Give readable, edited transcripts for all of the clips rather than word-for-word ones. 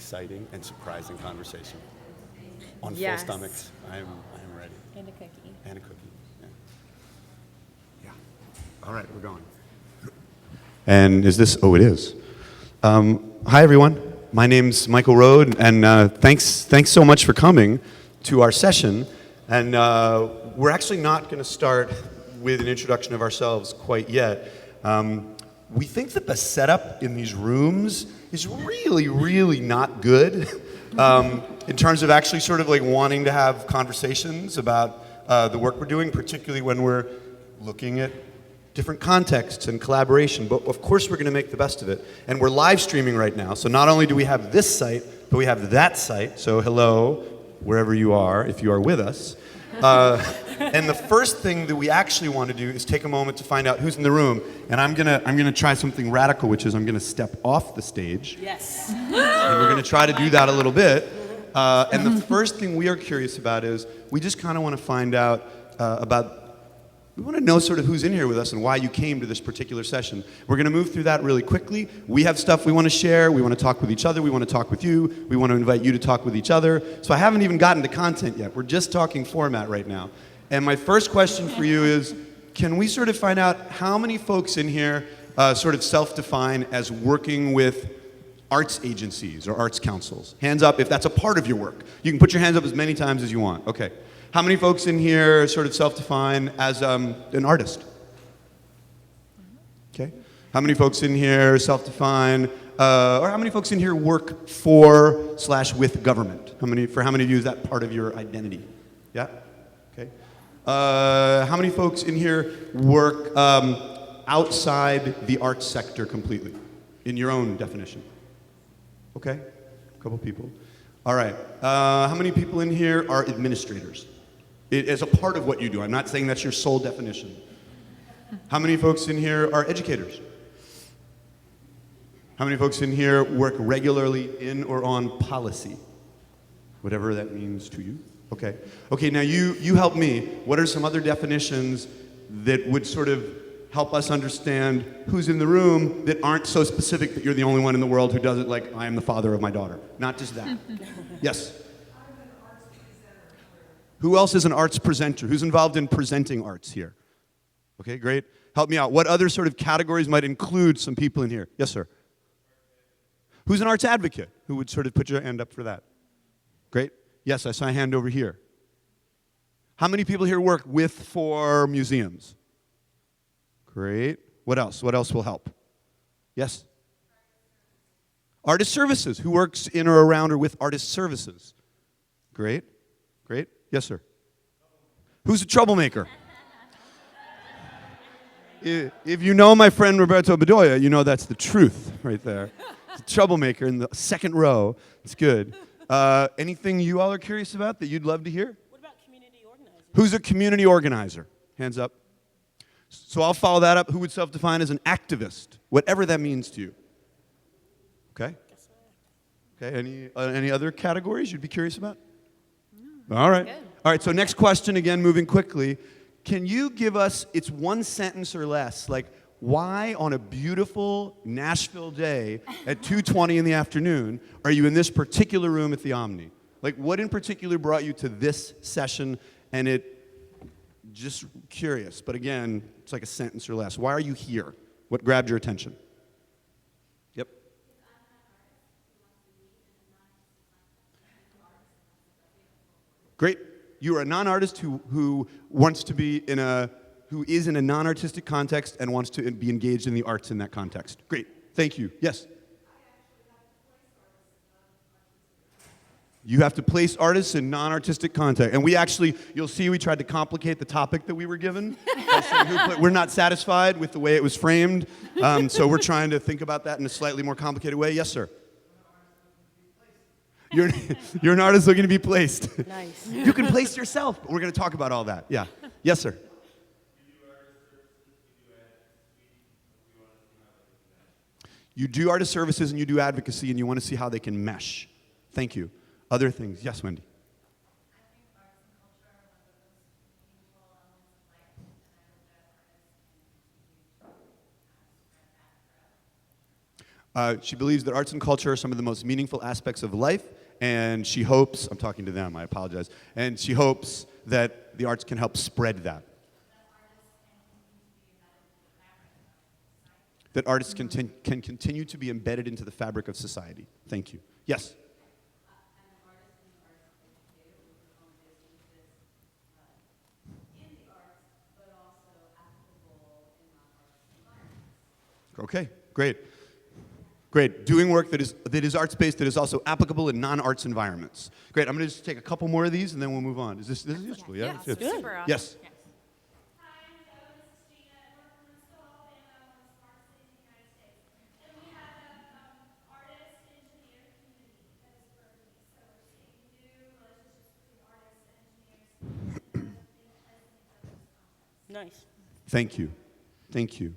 exciting and surprising conversation. On Yes. full stomachs, I am ready. And a cookie. And a cookie. Yeah. All right, we're going. And is this? Oh, it is. Hi, everyone. My name's Michael Rode, and thanks so much for coming to our session. And we're actually not going to start with an introduction of ourselves quite yet. We think that the setup in these rooms is really, really not good in terms of actually sort of like wanting to have conversations about the work we're doing, particularly when we're looking at different contexts and collaboration. But of course we're going to make the best of it. And we're live streaming right now. So not only do we have this site, but we have that site. So hello, wherever you are, if you are with us. And the first thing that we actually want to do is take a moment to find out who's in the room. And I'm gonna try something radical, which is I'm gonna step off the stage. Yes. And we're gonna try to do that a little bit. And the first thing we are curious about is we just kind of want to find out we want to know sort of who's in here with us and why you came to this particular session. We're going to move through that really quickly. We have stuff we want to share. We want to talk with each other. We want to talk with you. We want to invite you to talk with each other. So I haven't even gotten to content yet. We're just talking format right now. And my first question for you is, can we sort of find out how many folks in here sort of self-define as working with arts agencies or arts councils? Hands up if that's a part of your work. You can put your hands up as many times as you want. Okay. How many folks in here sort of self-define as an artist? Okay. How many folks in here self-define, or how many folks in here work for/with government? For how many of you is that part of your identity? Yeah? Okay. How many folks in here work outside the arts sector completely, in your own definition? Okay. A couple people. All right. How many people in here are administrators? As a part of what you do. I'm not saying that's your sole definition. How many folks in here are educators? How many folks in here work regularly in or on policy? Whatever that means to you. Okay. Okay, now you help me. What are some other definitions that would sort of help us understand who's in the room that aren't so specific that you're the only one in the world who does it, like I am the father of my daughter? Not just that. Yes? Who else is an arts presenter? Who's involved in presenting arts here? Okay, great. Help me out. What other sort of categories might include some people in here? Yes, sir. Who's an arts advocate? Who would sort of put your hand up for that? Great. Yes, I saw a hand over here. How many people here work for museums? Great. What else? What else will help? Yes? Artist services. Who works in or around or with artist services? Great. Great. Yes, sir. Who's a troublemaker? If you know my friend Roberto Bedoya, you know that's the truth right there. It's a troublemaker in the second row. It's good. Anything you all are curious about that you'd love to hear? What about community organizers? Who's a community organizer? Hands up. So I'll follow that up. Who would self-define as an activist? Whatever that means to you. Okay? Okay, any other categories you'd be curious about? All right. Good. All right, so next question, again, moving quickly. Can you give us, it's one sentence or less, like why on a beautiful Nashville day at 2:20 in the afternoon are you in this particular room at the Omni? Like what in particular brought you to this session? And just curious, but again, it's like a sentence or less. Why are you here? What grabbed your attention? Yep. Great. You are a non-artist who wants to be who is in a non-artistic context and wants to be engaged in the arts in that context. Great. Thank you. Yes? You have to place artists in non-artistic context. And you'll see we tried to complicate the topic that we were given. We're not satisfied with the way it was framed, so we're trying to think about that in a slightly more complicated way. Yes, sir? You're an artist looking to be placed. Nice. You can place yourself, but we're going to talk about all that. Yeah. Yes, sir. You do artist services and you do advocacy, and you want to see how they can mesh. Thank you. Other things. Yes, Wendy. She believes that arts and culture are some of the most meaningful aspects of life, and she hopes, I'm talking to them, I apologize, and she hopes that the arts can help spread that. That artists can continue to be embedded into the fabric of society. Thank you. Yes? Okay, great. Great. Doing work that is arts-based, that is also applicable in non-arts environments. Great. I'm going to just take a couple more of these, and then we'll move on. Is this useful? Yeah? Yes, good. Super awesome. Yes. Nice. Thank you. Thank you.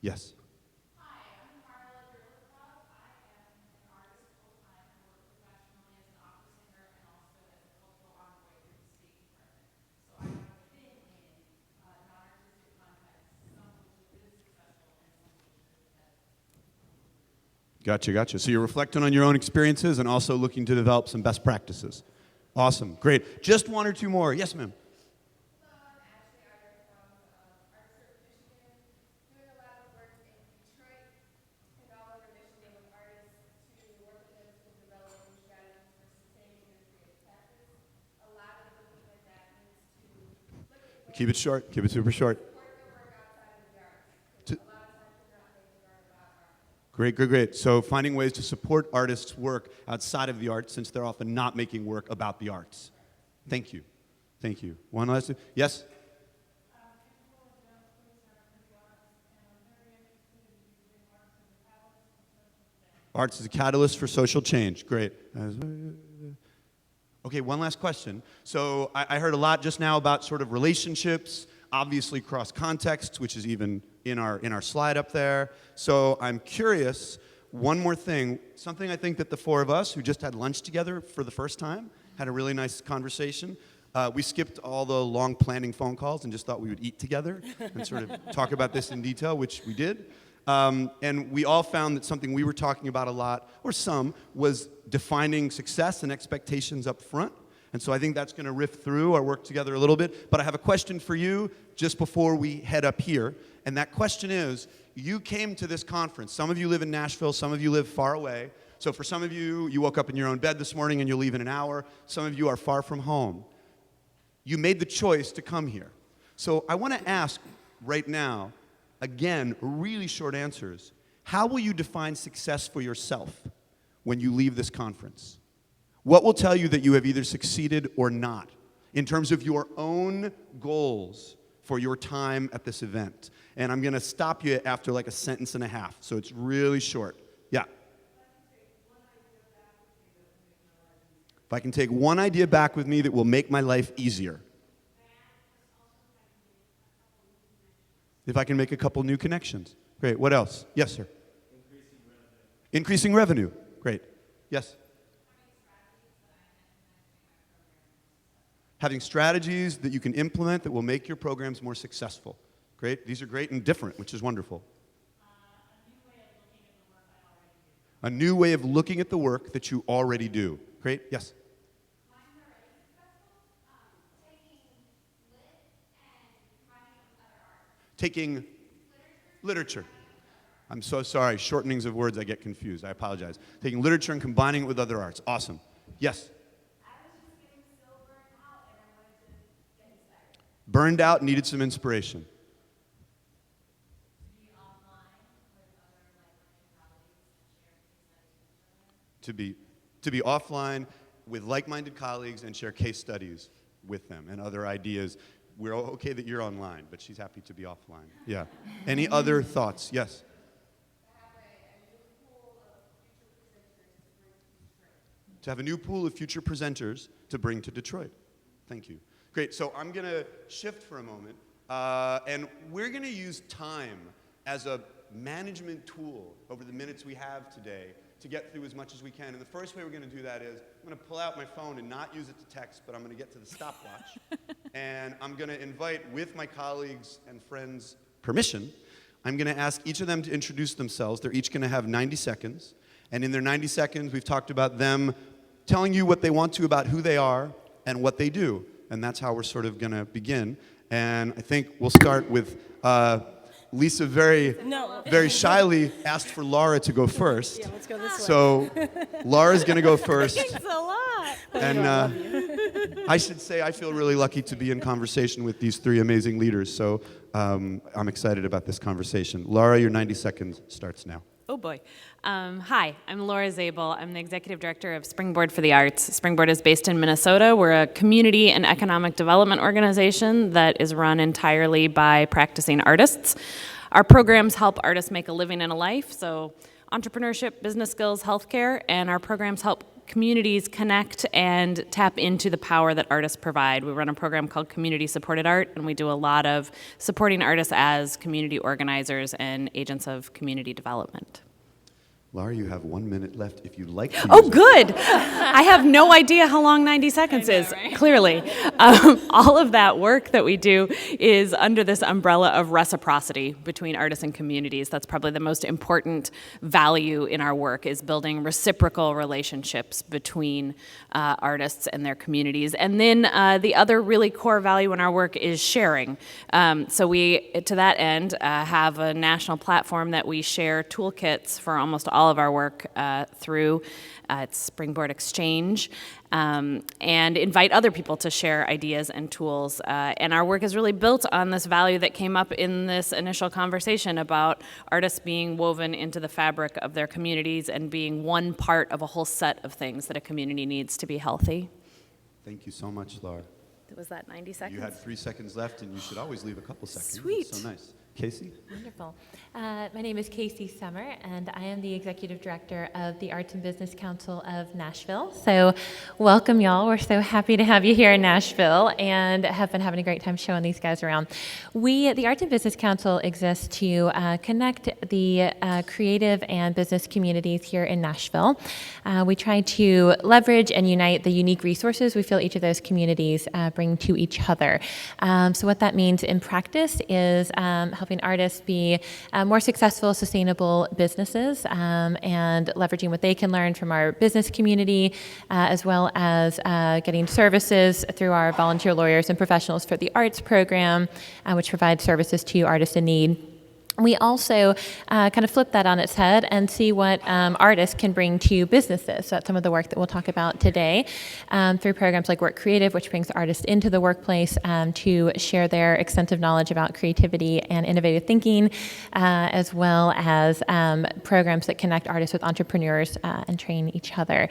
Yes. Gotcha, gotcha. So you're reflecting on your own experiences and also looking to develop some best practices. Awesome, great. Just one or two more. Yes, ma'am. Keep it short. Keep it super short. Great, great, great. So finding ways to support artists' work outside of the arts, since they're often not making work about the arts. Thank you. Thank you. One last. Yes? Arts is a catalyst for social change. Great. Okay, one last question. So I heard a lot just now about sort of relationships, obviously cross contexts, which is even in our slide up there. So I'm curious, one more thing, something I think that the four of us who just had lunch together for the first time had a really nice conversation. We skipped all the long planning phone calls and just thought we would eat together and sort of talk about this in detail, which we did. And we all found that something we were talking about a lot, or some, was defining success and expectations up front. And so I think that's going to riff through our work together a little bit. But I have a question for you just before we head up here. And that question is, you came to this conference. Some of you live in Nashville. Some of you live far away. So for some of you, you woke up in your own bed this morning and you'll leave in an hour. Some of you are far from home. You made the choice to come here. So I want to ask right now, again, really short answers. How will you define success for yourself when you leave this conference? What will tell you that you have either succeeded or not in terms of your own goals for your time at this event? And I'm going to stop you after like a sentence and a half, so it's really short. Yeah. If I can take one idea back with me that will make my life easier. If I can make a couple new connections. Great. What else? Yes, sir. Increasing revenue. Great. Yes. Having strategies that you can implement that will make your programs more successful. Great. These are great and different, which is wonderful. A new way of looking at the work that you already do. Great. Yes. Taking literature. I'm so sorry. Shortenings of words, I get confused. I apologize. Taking literature and combining it with other arts. Awesome. Yes. Burned out, needed some inspiration. To be offline with like-minded colleagues and share case studies with them and other ideas. We're okay that you're online, but she's happy to be offline. Yeah. Any other thoughts? Yes. To have a new pool of future presenters to bring to Detroit. Thank you. Great, so I'm going to shift for a moment, and we're going to use time as a management tool over the minutes we have today to get through as much as we can. And the first way we're going to do that is I'm going to pull out my phone and not use it to text, but I'm going to get to the stopwatch. And I'm going to invite, with my colleagues' and friends' permission, I'm going to ask each of them to introduce themselves. They're each going to have 90 seconds. And in their 90 seconds, we've talked about them telling you what they want to about who they are and what they do. And that's how we're sort of going to begin. And I think we'll start with Lisa very shyly asked for Laura to go first. Yeah, let's go this way. So Laura's going to go first. Thanks a lot. And I should say I feel really lucky to be in conversation with these three amazing leaders. So I'm excited about this conversation. Laura, your 90 seconds starts now. Oh boy. Hi, I'm Laura Zabel. I'm the Executive Director of Springboard for the Arts. Springboard is based in Minnesota. We're a community and economic development organization that is run entirely by practicing artists. Our programs help artists make a living and a life, so entrepreneurship, business skills, healthcare, and our programs help communities connect and tap into the power that artists provide. We run a program called Community Supported Art, and we do a lot of supporting artists as community organizers and agents of community development. Laura, you have 1 minute left if you'd like to. Oh, good. I have no idea how long 90 seconds is, right? Clearly. All of that work that we do is under this umbrella of reciprocity between artists and communities. That's probably the most important value in our work, is building reciprocal relationships between artists and their communities. And then the other really core value in our work is sharing. So we, to that end, have a national platform that we share toolkits for almost all of our work through Springboard Exchange, and invite other people to share ideas and tools. And our work is really built on this value that came up in this initial conversation about artists being woven into the fabric of their communities and being one part of a whole set of things that a community needs to be healthy. Thank you so much, Laura. Was that 90 seconds? You had 3 seconds left, and you should always leave a couple seconds. Sweet. That's so nice. Casey? Wonderful. My name is Casey Summer, and I am the Executive Director of the Arts and Business Council of Nashville. So welcome, y'all. We're so happy to have you here in Nashville, and have been having a great time showing these guys around. We, the Arts and Business Council, exists to connect the creative and business communities here in Nashville. We try to leverage and unite the unique resources we feel each of those communities bring to each other. So what that means in practice is helping artists be more successful, sustainable businesses, and leveraging what they can learn from our business community, as well as getting services through our volunteer lawyers and professionals for the arts program, which provides services to artists in need. We also kind of flip that on its head and see what artists can bring to businesses. So that's some of the work that we'll talk about today through programs like Work Creative, which brings artists into the workplace to share their extensive knowledge about creativity and innovative thinking, as well as programs that connect artists with entrepreneurs and train each other.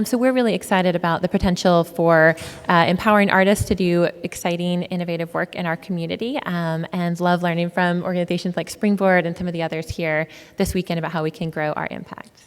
So we're really excited about the potential for empowering artists to do exciting, innovative work in our community, and love learning from organizations like Springboard and some of the others here this weekend about how we can grow our impact.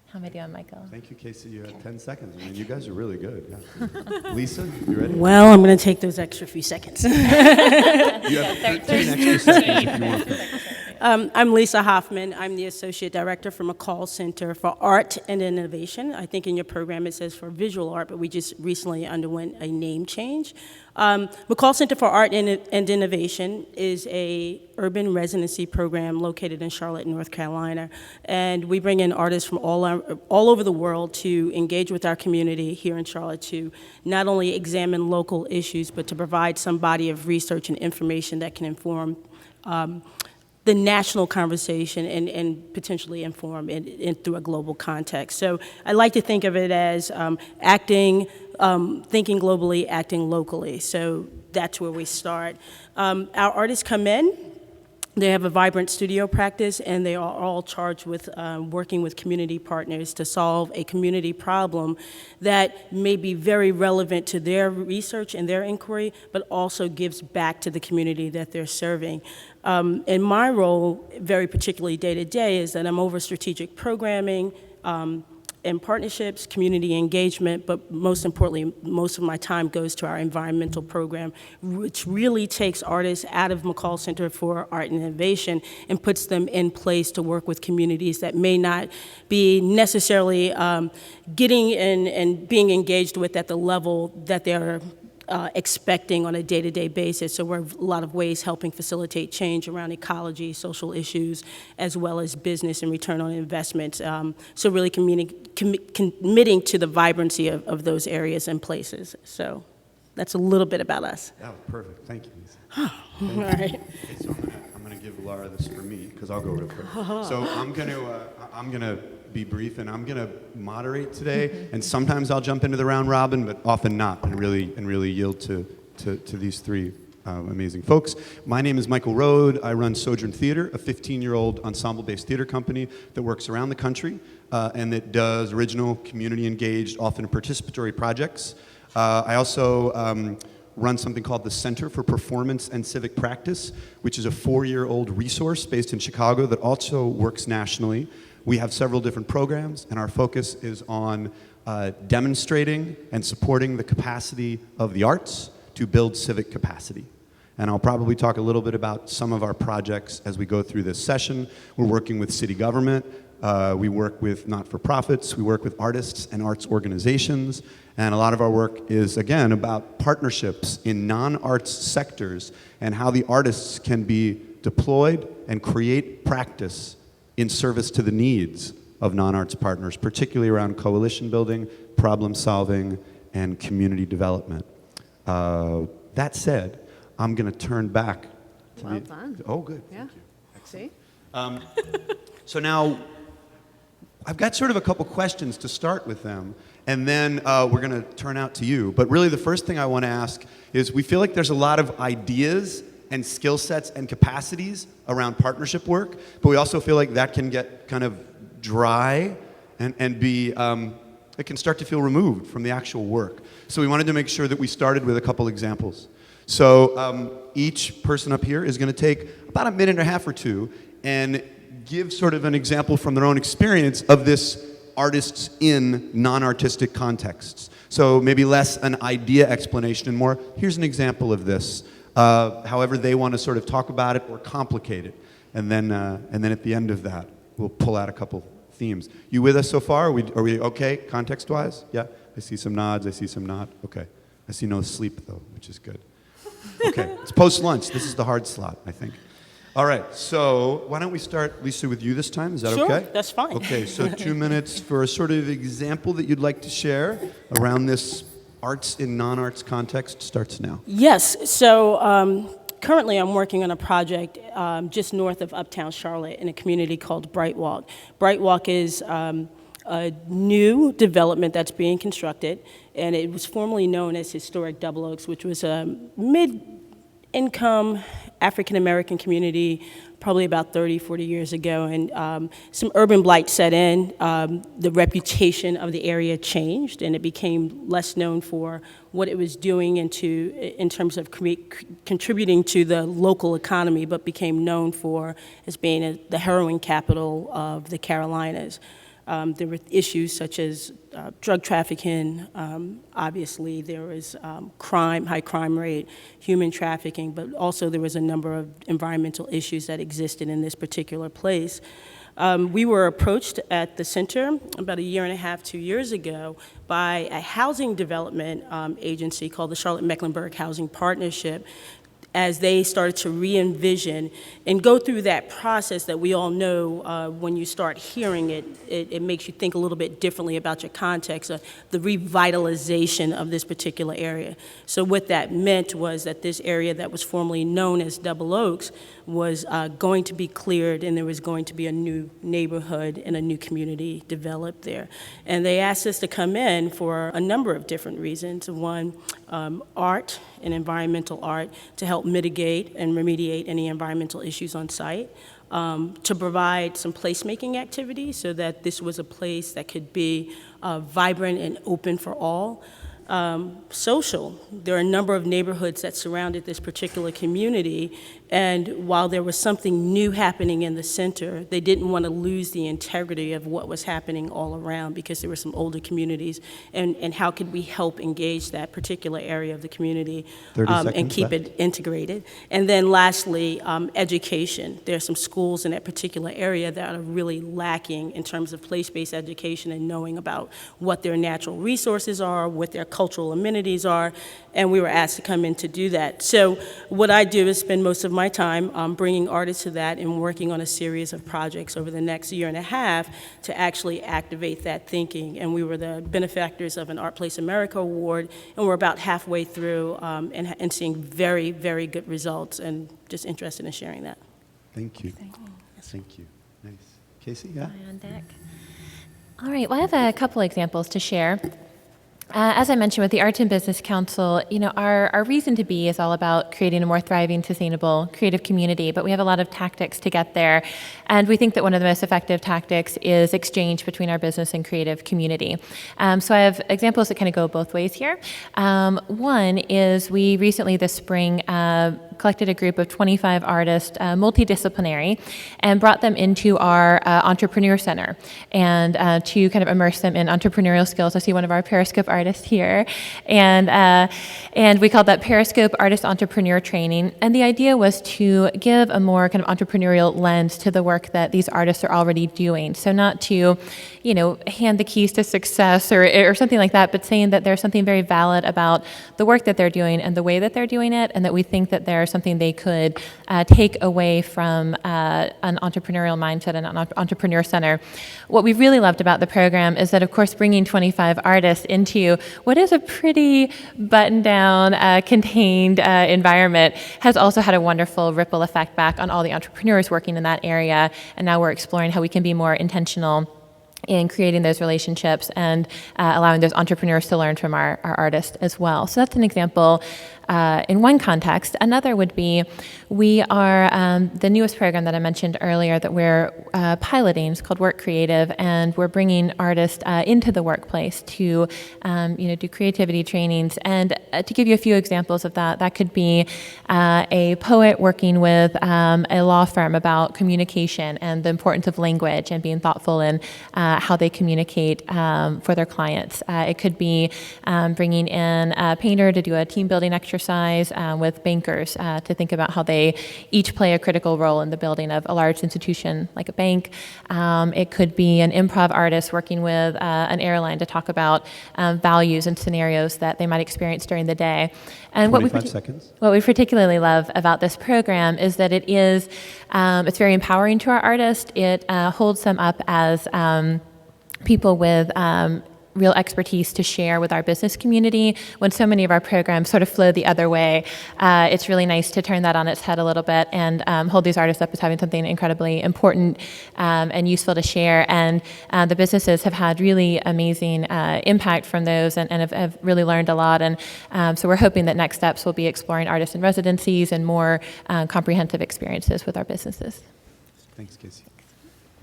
How am I doing, Michael? Thank you, Casey. You had 10 seconds. I mean, you guys are really good. Yeah. Lisa, you ready? Well, I'm going to take those extra few seconds. You have 13 extra seconds if you want to. I'm Lisa Hoffman. I'm the Associate Director for McCall Center for Art and Innovation. I think in your program it says for visual art, but we just recently underwent a name change. McCall Center for Art and Innovation is a urban residency program located in Charlotte, North Carolina. And we bring in artists from all over the world to engage with our community here in Charlotte to not only examine local issues, but to provide some body of research and information that can inform the national conversation and potentially inform it through a global context. So I like to think of it as thinking globally, acting locally. So that's where we start. Our artists come in. They have a vibrant studio practice, and they are all charged with working with community partners to solve a community problem that may be very relevant to their research and their inquiry, but also gives back to the community that they're serving. And my role, very particularly day-to-day, is that I'm over strategic programming, and partnerships, community engagement, but most importantly, most of my time goes to our environmental program, which really takes artists out of McCall Center for Art and Innovation and puts them in place to work with communities that may not be necessarily getting and being engaged with at the level that they're expecting on a day-to-day basis. So we're a lot of ways helping facilitate change around ecology, social issues, as well as business and return on investment. So really committing to the vibrancy of those areas and places. So that's a little bit about us. That was perfect. Thank you, Lisa. All right. Okay, so I'm gonna give Laura this for me because I'll go real quick. So I'm gonna be brief and I'm gonna moderate today. And sometimes I'll jump into the round robin, but often not, and really yield to these three amazing folks. My name is Michael Rode. I run Sojourn Theater, a 15-year-old ensemble-based theater company that works around the country and that does original, community-engaged, often participatory projects. I also run something called the Center for Performance and Civic Practice, which is a 4-year-old resource based in Chicago that also works nationally. We have several different programs, and our focus is on demonstrating and supporting the capacity of the arts to build civic capacity. And I'll probably talk a little bit about some of our projects as we go through this session. We're working with city government. We work with not-for-profits. We work with artists and arts organizations. And a lot of our work is, again, about partnerships in non-arts sectors and how the artists can be deployed and create practice in service to the needs of non-arts partners, particularly around coalition building, problem solving, and community development. That said, I'm going to turn back to Well done. Oh, good. Yeah. Thank you. See? So now, I've got sort of a couple questions to start with them, and then we're going to turn out to you. But really, the first thing I want to ask is, we feel like there's a lot of ideas and skill sets and capacities around partnership work, but we also feel like that can get kind of dry and be, it can start to feel removed from the actual work. So we wanted to make sure that we started with a couple examples. So each person up here is going to take about a minute and a half or two and give sort of an example from their own experience of this artists in non-artistic contexts. So maybe less an idea explanation and more, here's an example of this. However they want to sort of talk about it or complicate it. And then at the end of that, we'll pull out a couple themes. You with us so far? Are we okay, context-wise? Yeah? I see some nods, I see some not. Okay. I see no sleep, though, which is good. Okay. It's post-lunch. This is the hard slot, I think. All right. So why don't we start, Lisa, with you this time? Is that Sure, okay? that's fine. Okay. So 2 minutes for a sort of example that you'd like to share around this arts in non-arts context starts now. Yes. So currently I'm working on a project just north of Uptown Charlotte in a community called Bright Walk. Bright Walk is a new development that's being constructed, and it was formerly known as Historic Double Oaks, which was a mid-income African-American community probably about 30, 40 years ago, and some urban blight set in. The reputation of the area changed, and it became less known for what it was doing in terms of contributing to the local economy, but became known for as being the heroin capital of the Carolinas. There were issues such as drug trafficking, obviously there was crime, high crime rate, human trafficking, but also there was a number of environmental issues that existed in this particular place. We were approached at the center about 1.5 years, 2 years ago by a housing development agency called the Charlotte-Mecklenburg Housing Partnership, as they started to re-envision and go through that process that we all know when you start hearing it, it makes you think a little bit differently about your context, the revitalization of this particular area. So what that meant was that this area that was formerly known as Double Oaks was going to be cleared, and there was going to be a new neighborhood and a new community developed there. And they asked us to come in for a number of different reasons. One, art and environmental art to help mitigate and remediate any environmental issues on site, to provide some placemaking activities so that this was a place that could be vibrant and open for all. Social. There are a number of neighborhoods that surrounded this particular community, and while there was something new happening in the center, they didn't want to lose the integrity of what was happening all around because there were some older communities, and how could we help engage that particular area of the community and keep it integrated. And then lastly, education. There are some schools in that particular area that are really lacking in terms of place-based education and knowing about what their natural resources are, what their cultural amenities are, and we were asked to come in to do that. So what I do is spend most of my time bringing artists to that and working on a series of projects over the next year and a half to actually activate that thinking. And we were the benefactors of an Art Place America Award, and we're about halfway through and seeing very, very good results, and just interested in sharing that. Thank you. Thank you. Nice. Casey, yeah? On deck. All right, well, I have a couple examples to share. As I mentioned with the Arts and Business Council, our reason to be is all about creating a more thriving, sustainable, creative community, but we have a lot of tactics to get there. And we think that one of the most effective tactics is exchange between our business and creative community. So I have examples that kind of go both ways here. One is we recently this spring collected a group of 25 artists, multidisciplinary, and brought them into our Entrepreneur Center and to kind of immerse them in entrepreneurial skills. I see one of our Periscope artists here, and we called that Periscope Artist Entrepreneur Training. And the idea was to give a more kind of entrepreneurial lens to the work that these artists are already doing. So not to, hand the keys to success or something like that, but saying that there's something very valid about the work that they're doing and the way that they're doing it, and that we think that there's something they could take away from an entrepreneurial mindset and an entrepreneur center. What we really loved about the program is that, of course, bringing 25 artists into what is a pretty buttoned down, contained environment has also had a wonderful ripple effect back on all the entrepreneurs working in that area. And now we're exploring how we can be more intentional in creating those relationships and allowing those entrepreneurs to learn from our artists as well. So that's an example in one context. Another would be we are the newest program that I mentioned earlier that we're piloting. It's called Work Creative, and we're bringing artists into the workplace to do creativity trainings. And to give you a few examples of that, that could be a poet working with a law firm about communication and the importance of language and being thoughtful in how they communicate for their clients. It could be bringing in a painter to do a team building exercise with bankers to think about how they each play a critical role in the building of a large institution like a bank. It could be an improv artist working with an airline to talk about values and scenarios that they might experience during the day. And 25 seconds. What we particularly love about this program is that it is, it's very empowering to our artists. It holds them up as people with real expertise to share with our business community when so many of our programs sort of flow the other way. It's really nice to turn that on its head a little bit and hold these artists up as having something incredibly important and useful to share. And the businesses have had really amazing impact from those and have really learned a lot. And so we're hoping that next steps will be exploring artist in residencies and more comprehensive experiences with our businesses. Thanks, Casey.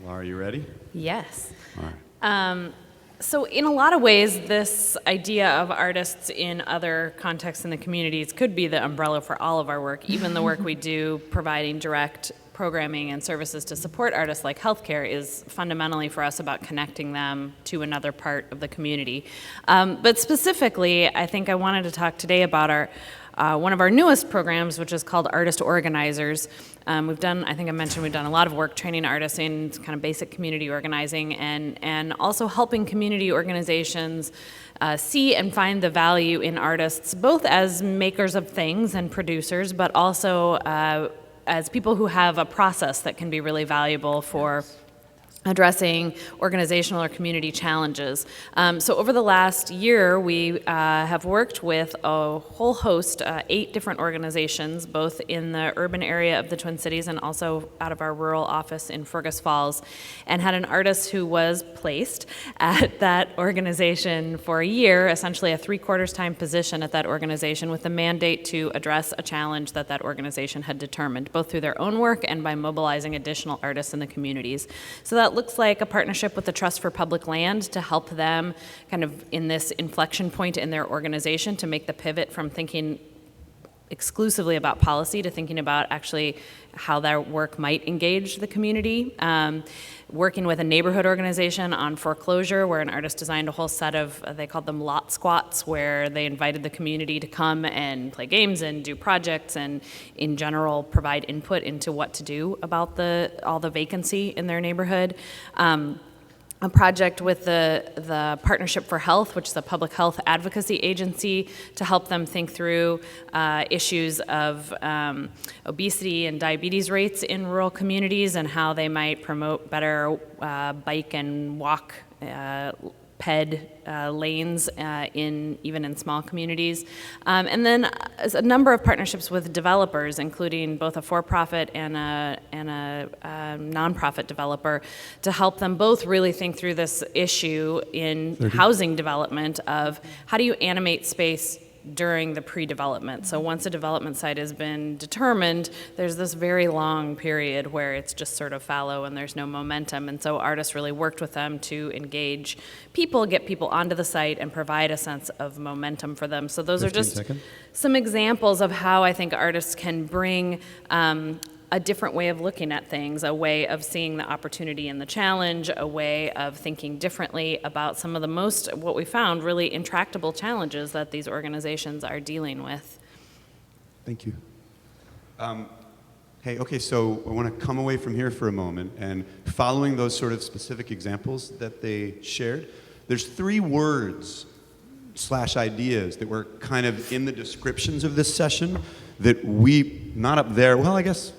Laura, are you ready? Yes. All right. So in a lot of ways, this idea of artists in other contexts in the communities could be the umbrella for all of our work, even the work we do providing direct programming and services to support artists like healthcare is fundamentally for us about connecting them to another part of the community. But specifically, I think I wanted to talk today about one of our newest programs, which is called Artist Organizers. We've done a lot of work training artists in kind of basic community organizing and also helping community organizations see and find the value in artists, both as makers of things and producers, but also as people who have a process that can be really valuable for addressing organizational or community challenges. So over the last year, we have worked with a whole host, 8 different organizations, both in the urban area of the Twin Cities and also out of our rural office in Fergus Falls, and had an artist who was placed at that organization for a year, essentially a 3/4 time position at that organization with the mandate to address a challenge that that organization had determined, both through their own work and by mobilizing additional artists in the communities. So that looks like a partnership with the Trust for Public Land to help them kind of in this inflection point in their organization to make the pivot from thinking exclusively about policy to thinking about actually how their work might engage the community. Working with a neighborhood organization on foreclosure, where an artist designed a whole set of, they called them lot squats, where they invited the community to come and play games and do projects and in general provide input into what to do about all the vacancy in their neighborhood. a project with the Partnership for Health, which is a public health advocacy agency, to help them think through issues of obesity and diabetes rates in rural communities and how they might promote better bike and walk ped lanes even in small communities. And then a number of partnerships with developers, including both a for-profit and a nonprofit developer, to help them both really think through this issue in housing development of how do you animate space during the pre-development. So once a development site has been determined, there's this very long period where it's just sort of fallow and there's no momentum. And so artists really worked with them to engage people, get people onto the site, and provide a sense of momentum for them. So those are just some examples of how I think artists can bring a different way of looking at things, a way of seeing the opportunity and the challenge, a way of thinking differently about some of the most, what we found, really intractable challenges that these organizations are dealing with. Thank you. Hey, okay, so I want to come away from here for a moment, and following those sort of specific examples that they shared, there's 3 words / ideas that were kind of in the descriptions of this session that we, not up there, well, I guess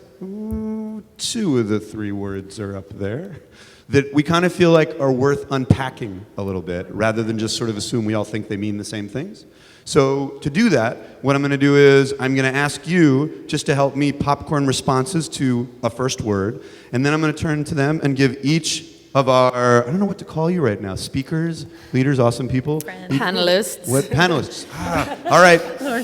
2 of the 3 words are up there, that we kind of feel like are worth unpacking a little bit, rather than just sort of assume we all think they mean the same things. So to do that, what I'm going to do is I'm going to ask you just to help me popcorn responses to a first word, and then I'm going to turn to them and give each of our, I don't know what to call you right now, speakers, leaders, awesome people. Panelists. What, panelists. All right,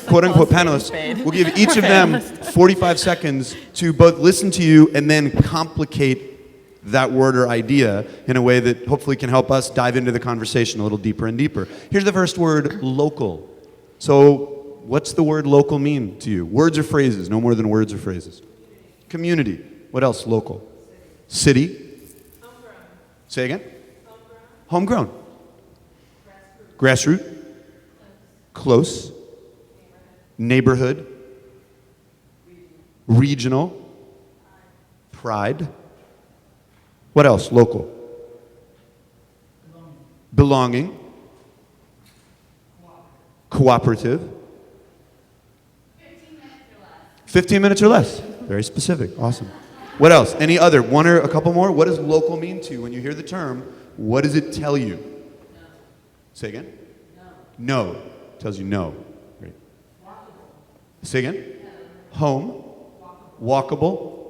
quote unquote panelists. We'll give each of them 45 seconds to both listen to you and then complicate that word or idea in a way that hopefully can help us dive into the conversation a little deeper and deeper. Here's the first word, local. So what's the word local mean to you? Words or phrases, no more than words or phrases. Community. What else? Local. City. Say again? Homegrown. Grassroots. Close. Neighborhood. Regional. Pride. What else? Local. Belonging. Cooperative. 15 minutes or less. Very specific. Awesome. What else? Any other? One or a couple more? What does local mean to you? When you hear the term, what does it tell you? No. Say again? No. No. Tells you no. Great. Walkable. Say again? No. Home. Walkable.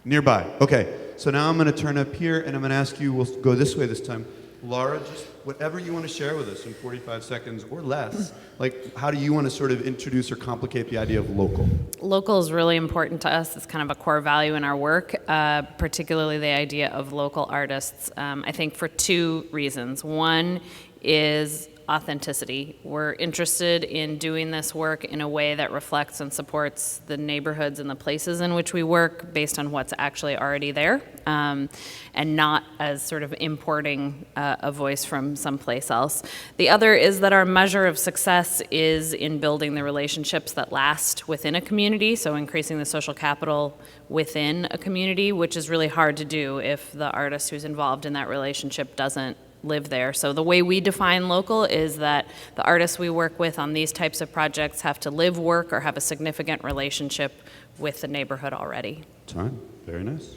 Nearby. Okay. So now I'm going to turn up here and I'm going to ask you, we'll go this way this time. Laura, just whatever you want to share with us in 45 seconds or less, like how do you want to sort of introduce or complicate the idea of local? Local is really important to us. It's kind of a core value in our work, particularly the idea of local artists, I think for 2 reasons. One is authenticity. We're interested in doing this work in a way that reflects and supports the neighborhoods and the places in which we work based on what's actually already there, and not as sort of importing a voice from someplace else. The other is that our measure of success is in building the relationships that last within a community, so increasing the social capital within a community, which is really hard to do if the artist who's involved in that relationship doesn't live there. So the way we define local is that the artists we work with on these types of projects have to live, work, or have a significant relationship with the neighborhood already. Time. Very nice.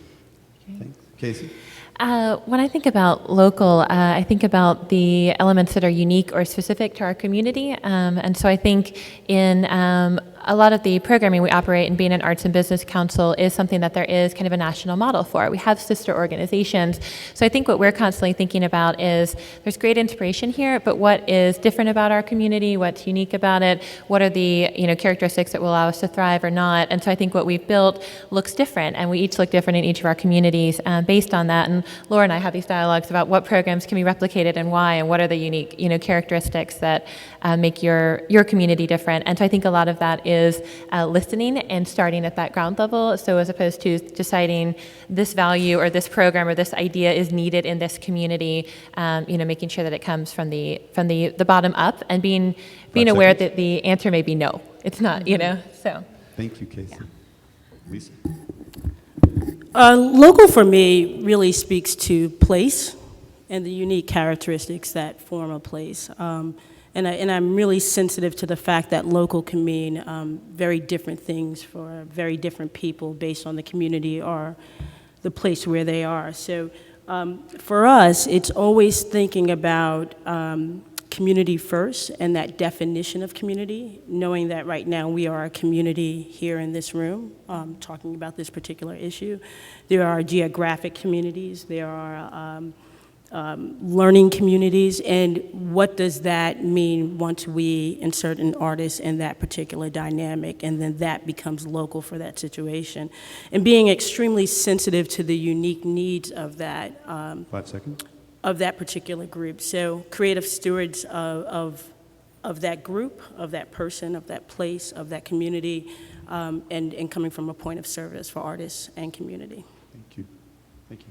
Thanks. Casey? When I think about local, I think about the elements that are unique or specific to our community. And so I think in a lot of the programming we operate, and being an arts and business council is something that there is kind of a national model for. We have sister organizations. So I think what we're constantly thinking about is there's great inspiration here, but what is different about our community? What's unique about it? What are the characteristics that will allow us to thrive or not? And so I think what we've built looks different, and we each look different in each of our communities based on that. And Laura and I have these dialogues about what programs can be replicated and why, and what are the unique characteristics that make your community different. And so I think a lot of that is listening and starting at that ground level. So as opposed to deciding this value or this program or this idea is needed in this community, making sure that it comes from the bottom up, and being aware that the answer may be no. It's not, so. Thank you, Casey. Yeah. Lisa? Local for me really speaks to place and the unique characteristics that form a place. And I'm really sensitive to the fact that local can mean very different things for very different people based on the community or the place where they are. So for us, it's always thinking about community first and that definition of community, knowing that right now we are a community here in this room talking about this particular issue. There are geographic communities, there are learning communities, and what does that mean once we insert an artist in that particular dynamic, and then that becomes local for that situation. And being extremely sensitive to the unique needs of that. 5 seconds. Of that particular group. So creative stewards of that group, of that person, of that place, of that community, and coming from a point of service for artists and community. Thank you. Thank you.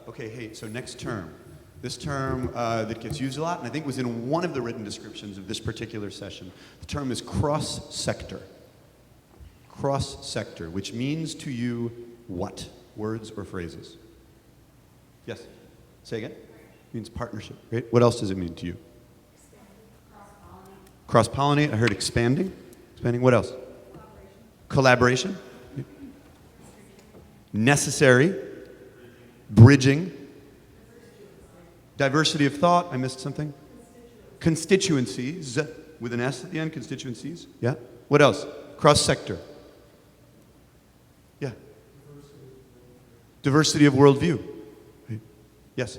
Okay, hey, so next term. This term that gets used a lot, and I think was in one of the written descriptions of this particular session. The term is cross-sector. Cross-sector, which means to you what? Words or phrases? Yes? Say again? It means partnership, right? What else does it mean to you? Cross-pollinate. I heard expanding. Expanding. What else? Collaboration. Necessary. Bridging. Diversity of thought. I missed something. Constituencies. With an S at the end. Constituencies. Yeah. What else? Cross-sector. Yeah. Diversity of worldview. Yes.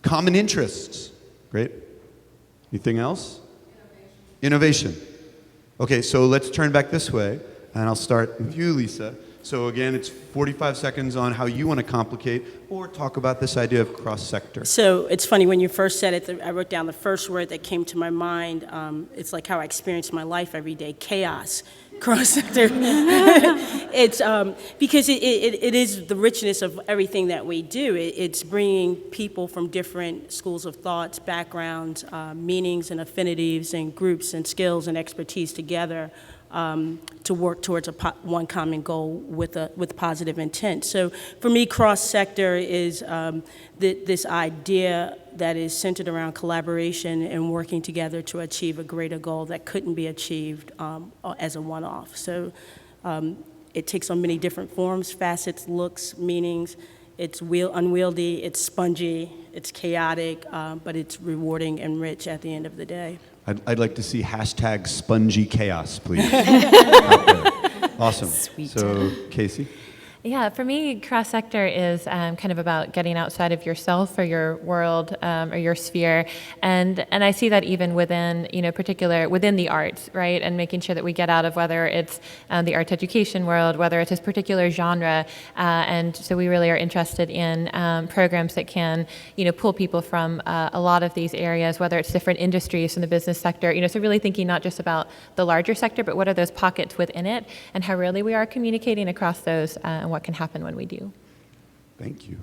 Common interests. Great. Anything else? Innovation. Okay, so let's turn back this way, and I'll start with you, Lisa. So again, it's 45 seconds on how you want to complicate or talk about this idea of cross-sector. So it's funny, when you first said it, I wrote down the first word that came to my mind. It's like how I experience my life every day, chaos. Cross-sector. It's because it is the richness of everything that we do. It's bringing people from different schools of thoughts, backgrounds, meanings and affinities and groups and skills and expertise together to work towards one common goal with positive intent. So for me, cross-sector is this idea that is centered around collaboration and working together to achieve a greater goal that couldn't be achieved as a one-off. So it takes on many different forms, facets, looks, meanings. It's unwieldy, it's spongy, it's chaotic, but it's rewarding and rich at the end of the day. I'd like to see hashtag spongy chaos, please. Out there. Awesome. Sweet. So, Casey? Yeah, for me, cross-sector is kind of about getting outside of yourself or your world or your sphere, and I see that even within within the arts, right? And making sure that we get out of whether it's the arts education world, whether it's this particular genre, and so we really are interested in programs that can pull people from a lot of these areas, whether it's different industries in the business sector. So really thinking not just about the larger sector, but what are those pockets within it, and how really we are communicating across those. And what can happen when we do. Thank you.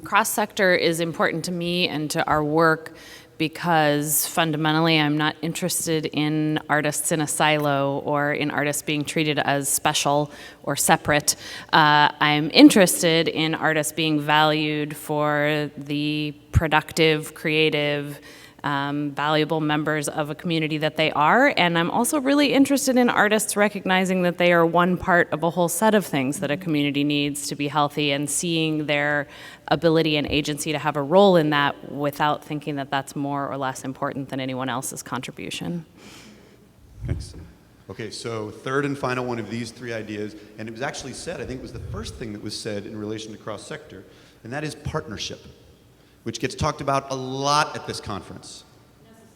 Cross-sector is important to me and to our work because fundamentally I'm not interested in artists in a silo or in artists being treated as special or separate. I'm interested in artists being valued for the productive, creative, valuable members of a community that they are, and I'm also really interested in artists recognizing that they are one part of a whole set of things that a community needs to be healthy, and seeing their ability and agency to have a role in that without thinking that that's more or less important than anyone else's contribution. Thanks. Okay, so third and final one of these three ideas, and it was actually said, I think it was the first thing that was said in relation to cross-sector, and that is partnership, which gets talked about a lot at this conference.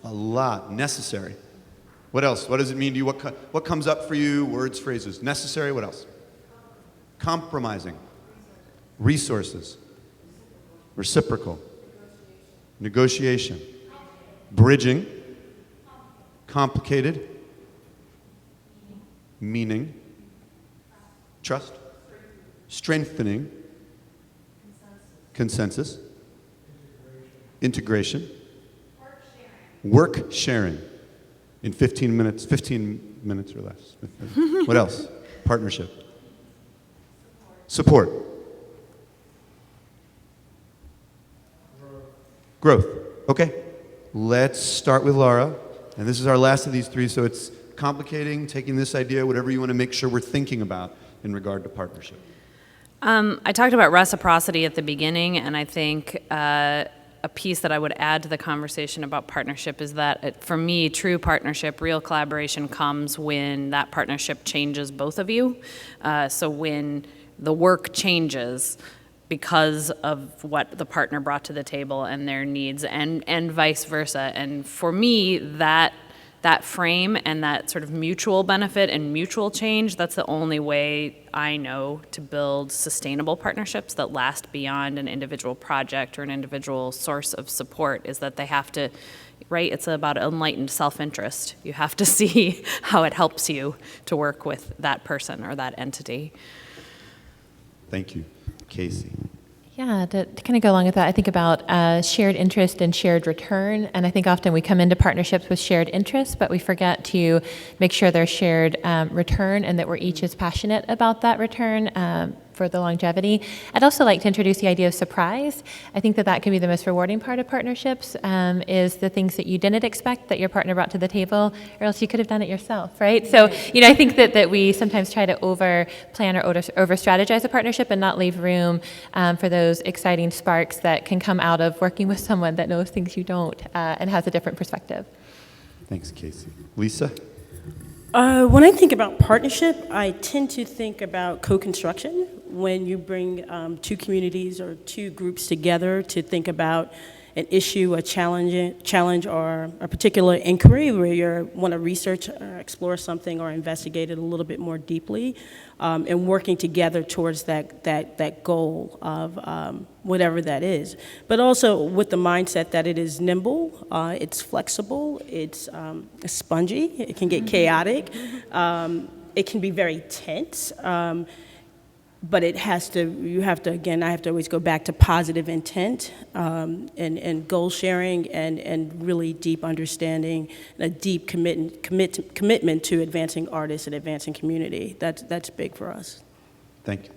A lot. Necessary. What else? What does it mean to you? What comes up for you? Words, phrases. Necessary. What else? Compromising. Resources. Reciprocal. Negotiation. Bridging. Complicated. Meaning. Trust. Strengthening. Consensus. Integration. Work sharing in 15 minutes or less. What else? Partnership. Support. Growth. Okay. Let's start with Laura. And this is our last of these three, so it's complicating, taking this idea, whatever you want to make sure we're thinking about in regard to partnership. I talked about reciprocity at the beginning, and I think a piece that I would add to the conversation about partnership is that, for me, true partnership, real collaboration comes when that partnership changes both of you. So when the work changes because of what the partner brought to the table and their needs, and vice versa. And for me, that frame and that sort of mutual benefit and mutual change, that's the only way I know to build sustainable partnerships that last beyond an individual project or an individual source of support, is that they have to, right? It's about enlightened self-interest. You have to see how it helps you to work with that person or that entity. Thank you. Casey. Yeah, to kind of go along with that, I think about shared interest and shared return. And I think often we come into partnerships with shared interests, but we forget to make sure there's shared return and that we're each as passionate about that return for the longevity. I'd also like to introduce the idea of surprise. I think that can be the most rewarding part of partnerships, is the things that you didn't expect that your partner brought to the table, or else you could have done it yourself, right? So, I think that we sometimes try to over-plan or over-strategize a partnership and not leave room for those exciting sparks that can come out of working with someone that knows things you don't and has a different perspective. Thanks, Casey. Lisa? When I think about partnership, I tend to think about co-construction, when you bring two communities or two groups together to think about an issue, a challenge, or a particular inquiry where you want to research or explore something or investigate it a little bit more deeply, and working together towards that goal of whatever that is. But also with the mindset that it is nimble, it's flexible, it's spongy, it can get chaotic, it can be very tense. But I have to always go back to positive intent and goal sharing and really deep understanding and a deep commitment to advancing artists and advancing community. That's big for us. Thank you.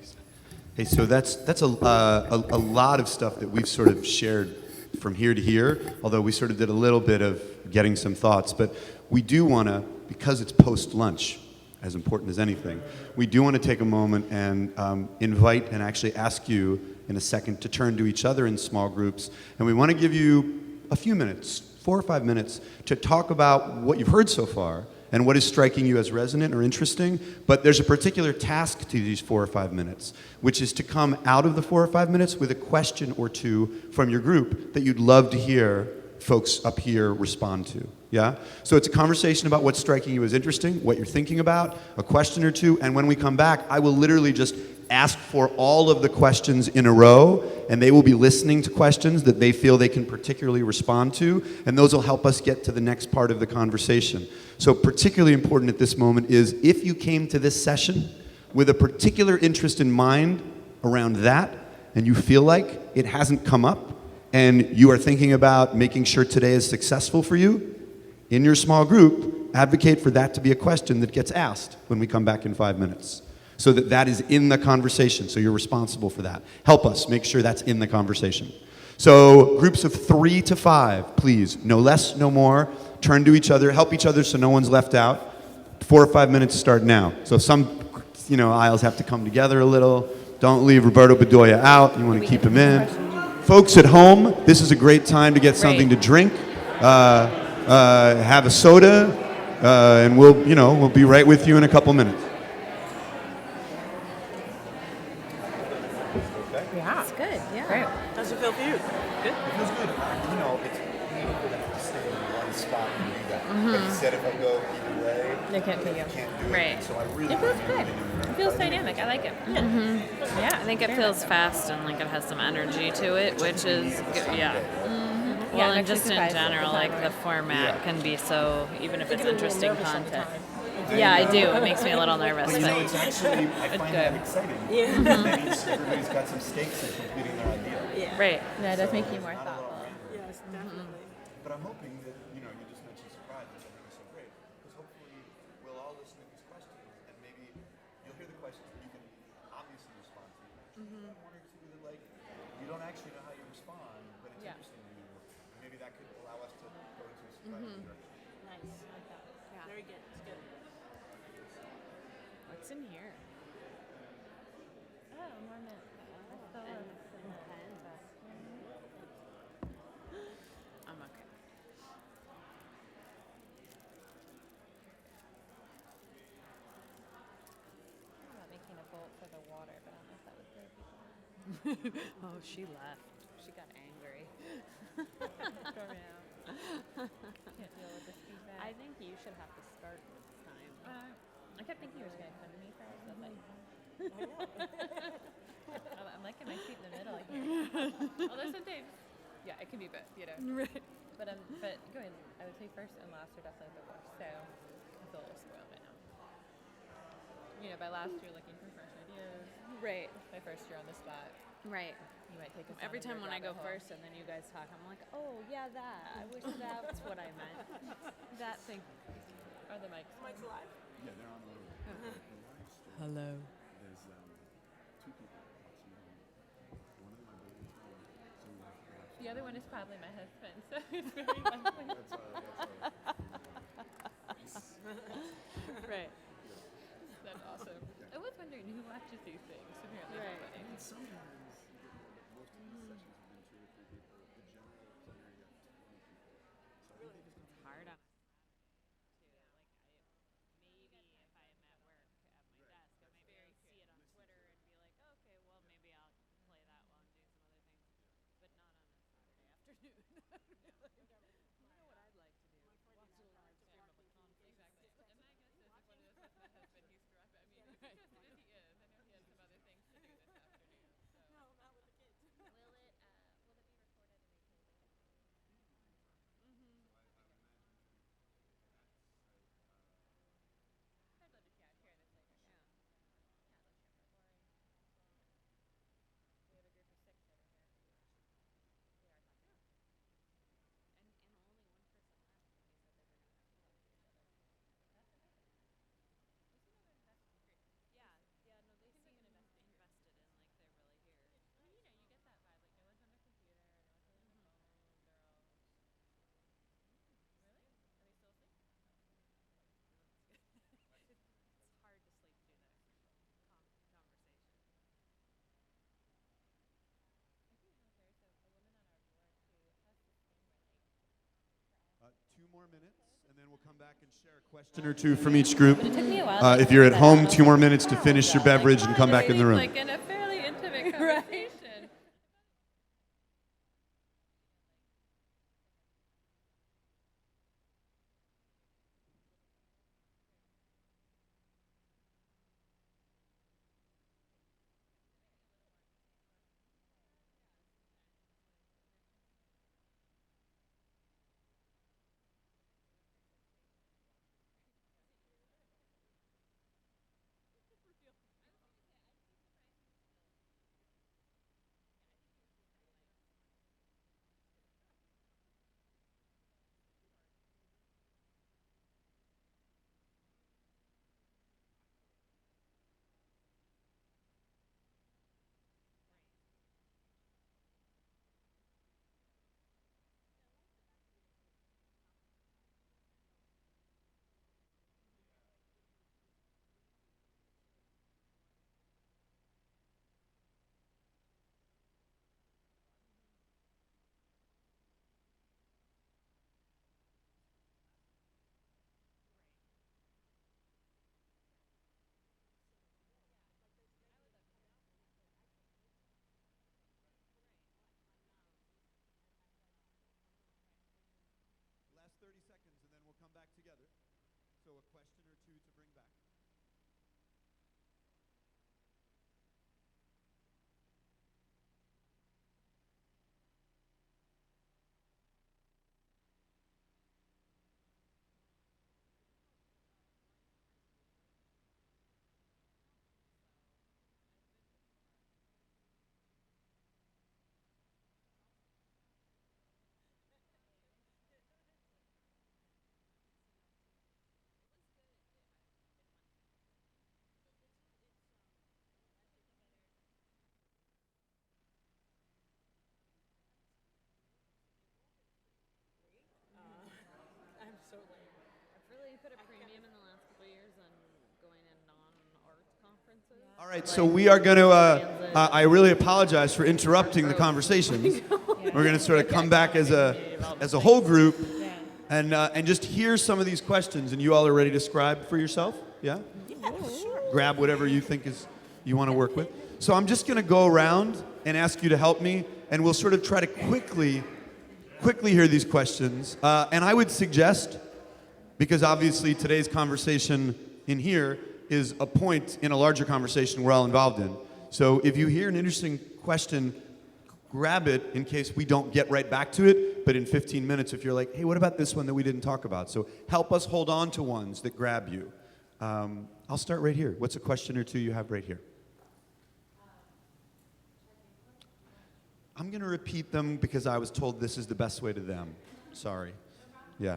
Hey, so that's a lot of stuff that we've sort of shared from here to here, although we sort of did a little bit of getting some thoughts. But we do want to, because it's post-lunch, as important as anything, we do want to take a moment and invite and actually ask you in a second to turn to each other in small groups. And we want to give you a few minutes, 4 or 5 minutes, to talk about what you've heard so far and what is striking you as resonant or interesting. But there's a particular task to these 4 or 5 minutes, which is to come out of the 4 or 5 minutes with a question or two from your group that you'd love to hear folks up here respond to. Yeah? So it's a conversation about what's striking you as interesting, what you're thinking about, a question or two, and when we come back, I will literally just ask for all of the questions in a row, and they will be listening to questions that they feel they can particularly respond to, and those will help us get to the next part of the conversation. So particularly important at this moment is if you came to this session with a particular interest in mind around that, and you feel like it hasn't come up, and you are thinking about making sure today is successful for you, in your small group, advocate for that to be a question that gets asked when we come back in 5 minutes, so that that is in the conversation, so you're responsible for that. Help us make sure that's in the conversation. So groups of 3 to 5, please, no less, no more, turn to each other, help each other so no one's left out. 4 or 5 minutes start now. So some aisles have to come together a little. Don't leave Roberto Bedoya out, you want to keep him in. Folks at home, this is a great time to get something to drink. Have a soda, and we'll be right with you in a couple minutes. Yeah, that's good. Yeah. Great. How's it feel for you? Good? It feels good. It's painful to have to stay in one spot and do that. Like you said, if I go either way, They can't pick you. can't do it. Right. So I really It feels good. It feels dynamic. I like it. Yeah, I think it feels fast and like it has some energy to it, which is good. Yeah. Well, and just in general, like the format can be so, even if it's interesting content. Yeah, I do. It makes me a little nervous, But but it's actually, I find that exciting. Yeah. Everybody's got some stakes in completing their idea. right. Yeah, it does make you more thoughtful. Yes, definitely. But I'm hoping that, you just mentioned surprise, which I think is so great, because hopefully we'll all listen to these questions, and maybe you'll hear the questions that you can obviously respond to, Nice. Like that. Yeah. Very good. It's good. What's in here? Oh, more mint. That's the one. I'm okay. I'm about making a bolt for the water, but I don't know if that would throw people. Oh, she left. She got angry. Throw me out. Can't deal with this feedback. I think you should have to start this time. I kept thinking you were just going to come to me first. I was like, I'm like in my seat in the middle here. Although sometimes, yeah, it can be both, you know. Right. But go ahead. I would say first and last are definitely the worst. So I feel a little spoiled right now. You know, by last you're looking for fresh ideas. Right. By first you're on the spot. Right. You might take us Every down time a when I go rabbit hole. first and then you guys talk, I'm like, oh, yeah, that. I wish that's what I meant. That thing. Are the mics? Mike's live. Yeah, they're on the road. Hello. There's two people watching home. One of them I believe is watching. The other one is probably my husband, so it's very likely. Right. That's awesome. I was wondering who watches these things. Apparently Right. nobody. And sometimes most of these sessions have been 2 or 3 people. The general plenary you have 20 people. So I think they just It's hard on Maybe if I'm at work at my desk, I might be able to see it on Twitter and be like, okay, well, maybe I'll play that while I'm doing some other things, but not on a Saturday afternoon. You know what I'd like to do? Watch a live stream of a conflict. Exactly. And my guess is if one of those was my husband, he's driving. I mean, as interested as he is, I know he has some other things to do this afternoon. So. No, not with the kids. Will it be recorded and replayed later? I'd love to share this later. Yeah. Yeah, let's share more. Lori. We have a group of 6 over here. They are talking. And only one person left, and they said they were going to have to talk to each other. That's amazing. You seem like an invested group. Yeah, yeah, no, they Seems seem like an invested group. invested and like they're really here. I mean, you know, you get that vibe. Like, no one's on their computer, no one's really on their phone. They're all. Really? Are they still asleep? It's hard to sleep through the conversation. I do know there's a woman on our board who has this thing where, like, 2 more minutes, and then we'll come back and share a question or two from each group. it took me a while. If you're at home, 2 more minutes to finish your beverage and come back in the room. Like in a fairly intimate conversation. Last 30 seconds, and then we'll come back together. So a question or two to bring back. you put a premium in the last couple of years on going in non-art conferences? All right, so we are going to, I really apologize for interrupting the conversations. We're going to sort of come back as a whole group and just hear some of these questions. And you all are ready to scribe for yourself? Yeah? Grab whatever you think you want to work with. So I'm just going to go around and ask you to help me, and we'll sort of try to quickly hear these questions. And I would suggest, because obviously today's conversation in here is a point in a larger conversation we're all involved in. So if you hear an interesting question, grab it in case we don't get right back to it, but in 15 minutes if you're like, hey, what about this one that we didn't talk about? So help us hold on to ones that grab you. I'll start right here. What's a question or two you have right here? I'm going to repeat them because I was told this is the best way to them. Sorry. Yeah.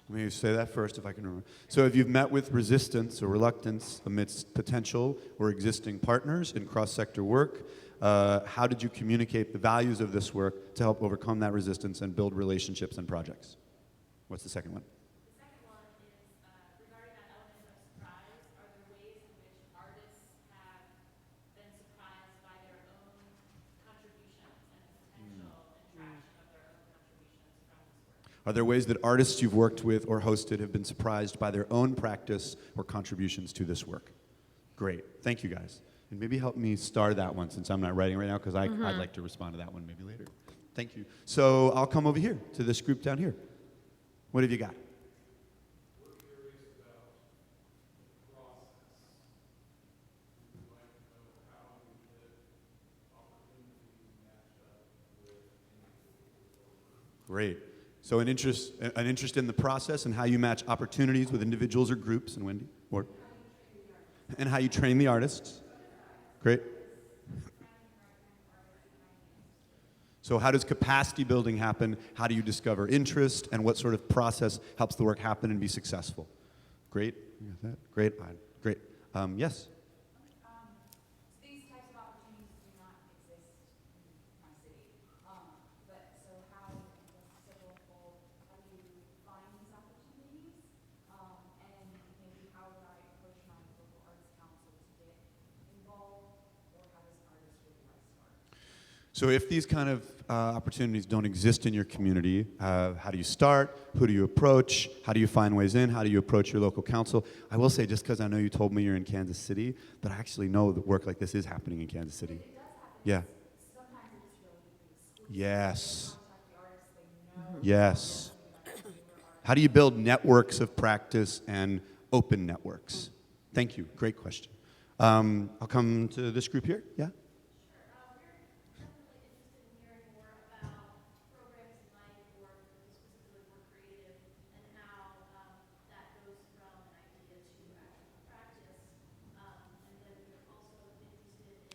Let me say that first if I can remember. So if you've met with resistance or reluctance amidst potential or existing partners in cross-sector work, how did you communicate the values of this work to help overcome that resistance and build relationships and projects? What's the second one? The second one is regarding that element of surprise. Are there ways in which artists have been surprised by their own contributions and potential attraction of their own contributions from this work? Are there ways that artists you've worked with or hosted have been surprised by their own practice or contributions to this work? Great. Thank you, guys. And maybe help me star that one since I'm not writing right now because I'd like to respond to that one maybe later. Thank you. So I'll come over here to this group down here. What have you got? We're curious about the process. We'd like to know how we get opportunities match up with individuals. Great. So an interest in the process and how you match opportunities with individuals or groups, and Wendy? Or? And how you train the artists. Great. So how does capacity building happen? How do you discover interest? And what sort of process helps the work happen and be successful? Great. You got that? Great. Great. Yes? These types of opportunities do not exist in my city. But so how, how do you find these opportunities? And maybe how would I approach my local arts council to get involved, or how does an artist really start? So if these kind of opportunities don't exist in your community, how do you start? Who do you approach? How do you find ways in? How do you approach your local council? I will say, just because I know you told me you're in Kansas City, that I actually know that work like this is happening in Kansas City. It does happen. Yeah. Sometimes it's really exclusive. Yes. Contact the artists they know. Yes. How do you build networks of practice and open networks? Thank you. Great question. I'll come to this group here. Yeah?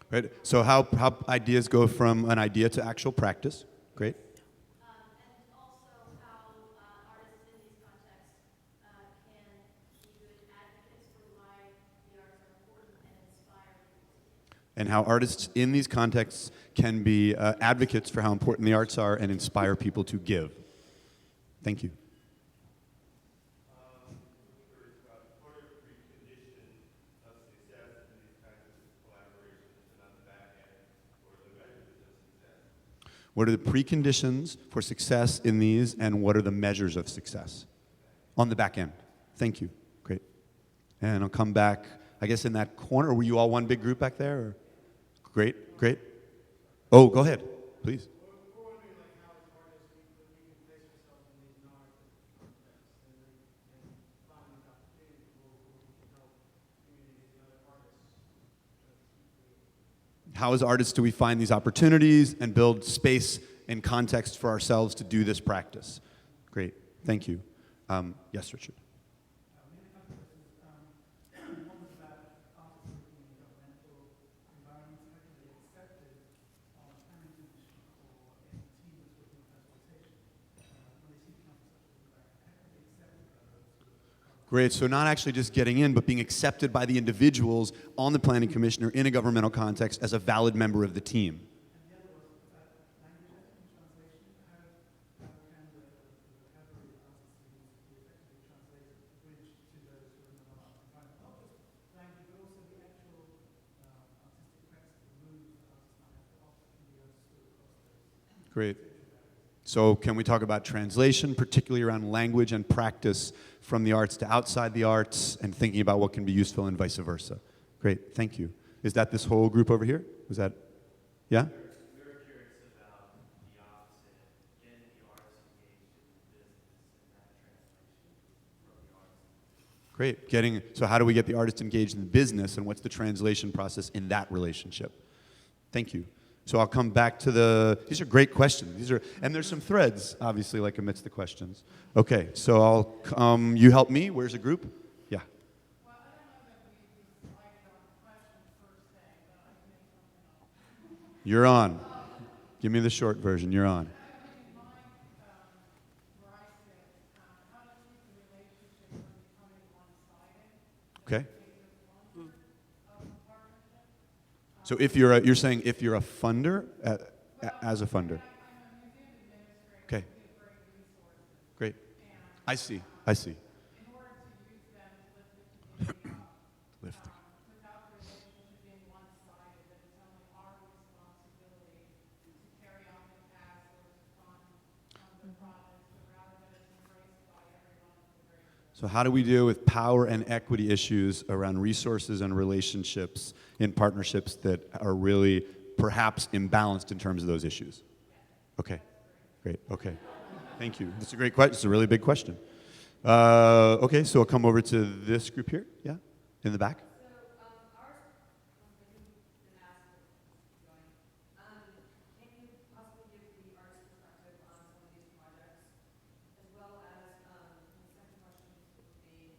Right. So how ideas go from an idea to actual practice. Great. And also how artists in these contexts can be good advocates for why the arts are important and inspire people. And how artists in these contexts can be advocates for how important the arts are and inspire people to give. Thank you. What are the preconditions for success in these, and what are the measures of success on the back end? Thank you. Great. And I'll come back, I guess, in that corner. Were you all one big group back there? Or? Great, great. Oh, go ahead, please. We're wondering how as artists we can place ourselves in these non-artistic contexts and find these opportunities where we can help communities and other artists How as artists do we find these opportunities and build space and context for ourselves to do this practice? Great, thank you. Yes, Richard. One was about opportunities Great. So not actually just getting in, but being accepted by the individuals on the planning commission or in a governmental context as a valid member of the team. Great. So can we talk about translation, particularly around language and practice from the arts to outside the arts and thinking about what can be useful and vice versa? Great, thank you. Is that this whole group over here? Was that, yeah? We were curious about the opposite, getting the arts engaged in the business and that translation from the arts. Great. So how do we get the artists engaged in the business and what's the translation process in that relationship? Thank you. So I'll come back to these are great questions. And there's some threads, obviously, like amidst the questions. Okay, so you help me. Where's the group? Yeah. Well, I don't know that we decided on the question first thing, but I can make something up. You're on. Give me the short version. You're on. Where I sit, how to keep the relationship from becoming one-sided. Okay. Of the partnership. So you're saying if you're a funder, as a funder. I'm a museum administrator. Okay. We have great resources. Great. And I see. in order to use them to lift the community up, Lift. without the relationship being one-sided, that it's only our responsibility to carry on the task or to fund the projects, but rather that it's embraced by everyone in the great. So how do we deal with power and equity issues around resources and relationships in partnerships that are really perhaps imbalanced in terms of those issues? Okay, great, okay. Thank you. That's a great question. It's a really big question. Okay, so I'll come over to this group here, yeah, in the back. Can you possibly give the artist perspective on some of these projects, as well as the second question would be,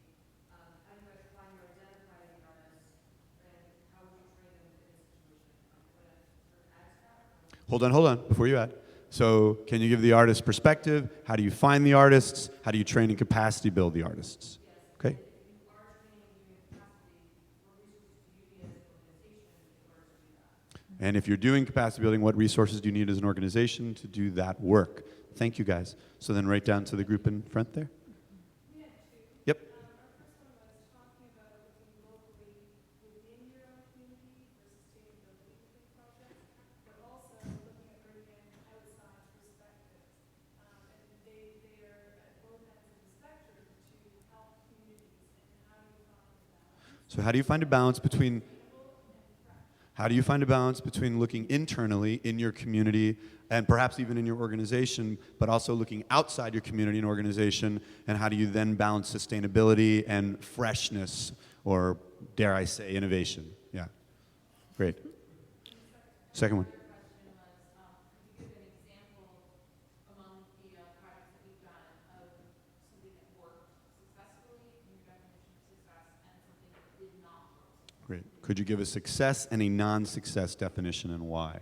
how do you guys find or identify the artists, and how would you train them in this situation? Would it sort of add to that? Hold on, before you add. So can you give the artist perspective? How do you find the artists? How do you train and capacity build the artists? Okay. If you are training and doing capacity, what resources do you need as an organization in order to do that? And if you're doing capacity building, what resources do you need as an organization to do that work? Thank you, guys. So then right down to the group in front there. We had two. Yep. Our first one was talking about looking locally within your own community for sustainability projects, but also looking at bringing in outside perspectives. And they are at both ends of the spectrum to help communities. And how do you find that? So how do you find a balance between looking internally in your community and perhaps even in your organization, but also looking outside your community and organization, and how do you then balance sustainability and freshness, or dare I say, innovation? Yeah. Great. Second one. Question was, could you give an example among the projects that we've done of something that worked successfully in your definition of success and something that did not work? Great. Could you give a success and a non-success definition and why?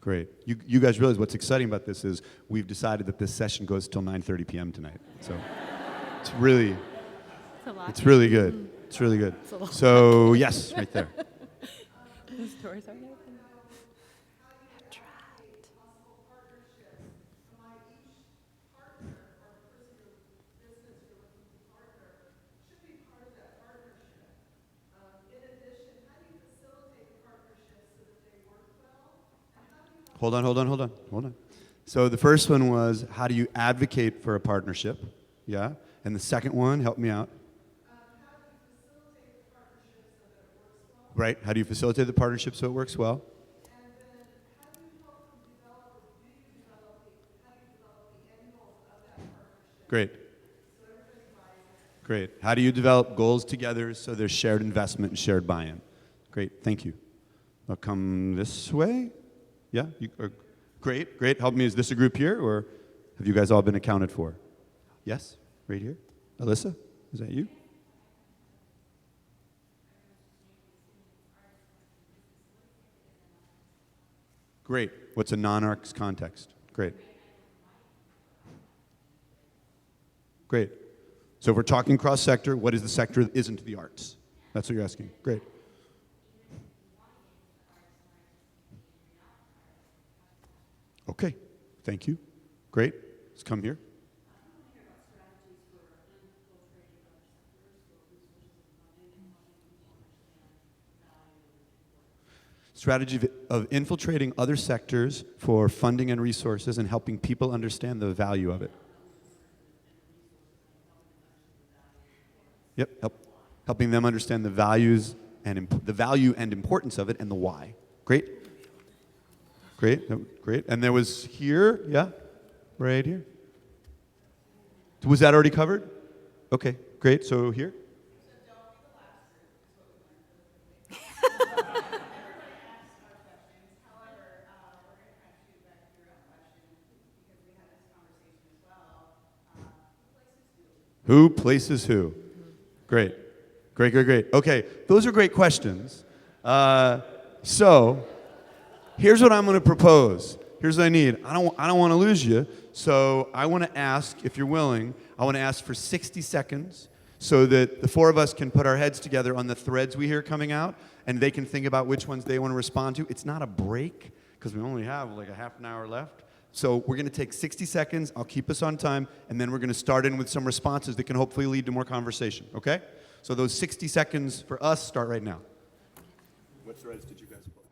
Great. You guys realize what's exciting about this is we've decided that this session goes till 9:30 p.m. tonight. So it's really good. It's really good. So yes, right there. Those doors are open. Hold on. So the first one was, how do you advocate for a partnership? Yeah. And the second one, help me out. Right. How do you facilitate the partnership so it works well? And then how do you help them develop, or do you develop how do you develop the end goals of that partnership? Great. So everybody buys in. Great. How do you develop goals together so there's shared investment and shared buy-in? Great. Thank you. I'll come this way. Yeah? Great. Help me. Is this a group here, or have you guys all been accounted for? Yes? Right here? Alyssa? Is that you? Great. What's a non-ARCS context? Great. So if we're talking cross-sector, what is the sector that isn't the arts? That's what you're asking. Great. Okay, thank you. Great. Let's come here. Strategy of infiltrating other sectors for funding and resources and helping people understand the value of it. Yep, helping them understand the values and the value and importance of it and the why. Great. Great. And there was here, yeah, right here. Was that already covered? Okay, great. So here. Who places who? Great. Okay, those are great questions. So here's what I'm going to propose. Here's what I need. I don't want to lose you, so I want to ask, if you're willing, I want to ask for 60 seconds so that the four of us can put our heads together on the threads we hear coming out, and they can think about which ones they want to respond to. It's not a break, because we only have like a half an hour left. So we're going to take 60 seconds. I'll keep us on time, and then we're going to start in with some responses that can hopefully lead to more conversation, okay? So those 60 seconds for us start right now. What threads did you guys pull?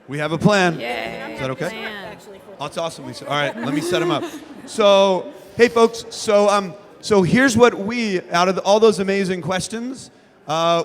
We have a plan. Yay. Is that okay? Plan. Oh, that's awesome, Lisa. All right, let me set them up. So, hey, folks. So here's what out of all those amazing questions,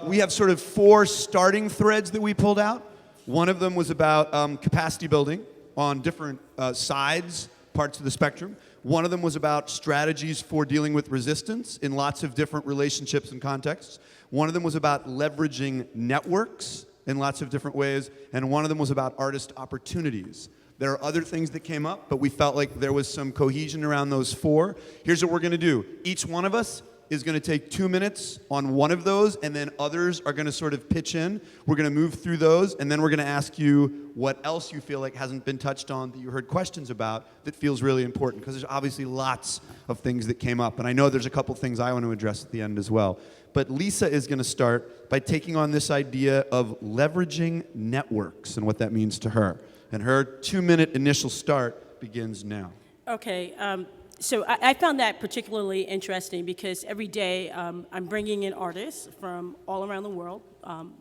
we have sort of 4 starting threads that we pulled out. One of them was about capacity building on different sides, parts of the spectrum. One of them was about strategies for dealing with resistance in lots of different relationships and contexts. One of them was about leveraging networks in lots of different ways, and one of them was about artist opportunities. There are other things that came up, but we felt like there was some cohesion around those 4. Here's what we're going to do. Each one of us is going to take 2 minutes on one of those, and then others are going to sort of pitch in. We're going to move through those, and then we're going to ask you what else you feel like hasn't been touched on that you heard questions about that feels really important, because there's obviously lots of things that came up, and I know there's a couple things I want to address at the end as well. But Lisa is going to start by taking on this idea of leveraging networks and what that means to her. And her 2-minute initial start begins now. Okay, so I found that particularly interesting because every day I'm bringing in artists from all around the world.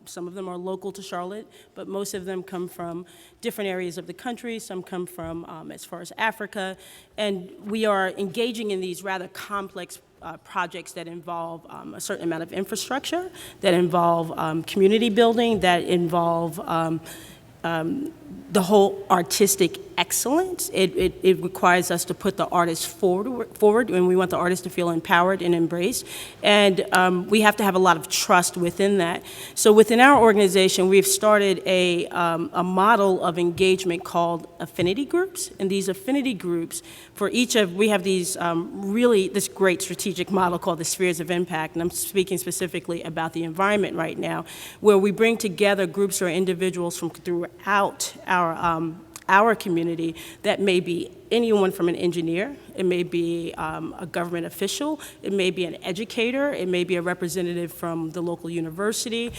Some of them are local to Charlotte, but most of them come from different areas of the country. Some come from as far as Africa. And we are engaging in these rather complex projects that involve a certain amount of infrastructure, that involve community building, that involve the whole artistic excellence. It requires us to put the artist forward, and we want the artist to feel empowered and embraced. And we have to have a lot of trust within that. So within our organization, we've started a model of engagement called affinity groups. And these affinity groups, for each of, we have these this great strategic model called the spheres of impact. And I'm speaking specifically about the environment right now, where we bring together groups or individuals from throughout our community. That may be anyone from an engineer, it may be a government official, it may be an educator, it may be a representative from the local university,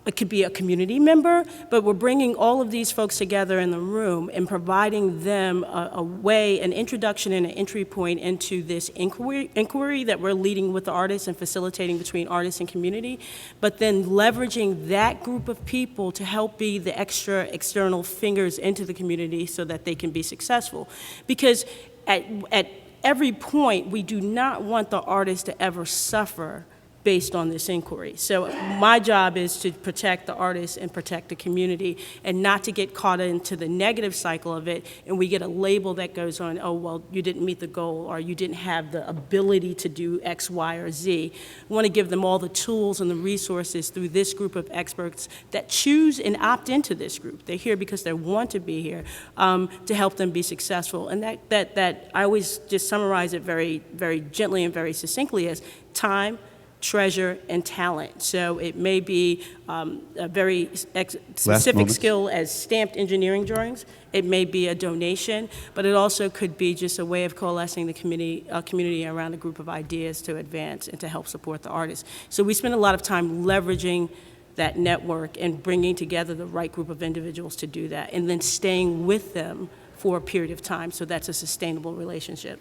it could be a community member, but we're bringing all of these folks together in the room and providing them a way, an introduction and an entry point into this inquiry that we're leading with the artists and facilitating between artists and community, but then leveraging that group of people to help be the extra external fingers into the community so that they can be successful. Because at every point, we do not want the artist to ever suffer based on this inquiry. So my job is to protect the artists and protect the community and not to get caught into the negative cycle of it, and we get a label that goes on, oh, well, you didn't meet the goal, or you didn't have the ability to do X, Y, or Z. We want to give them all the tools and the resources through this group of experts that choose and opt into this group. They're here because they want to be here, to help them be successful. And that I always just summarize it very, very gently and very succinctly as time, treasure, and talent. So it may be a very specific skill as stamped engineering drawings. It may be a donation, but it also could be just a way of coalescing the community around a group of ideas to advance and to help support the artists. So we spend a lot of time leveraging that network and bringing together the right group of individuals to do that, and then staying with them for a period of time, so that's a sustainable relationship.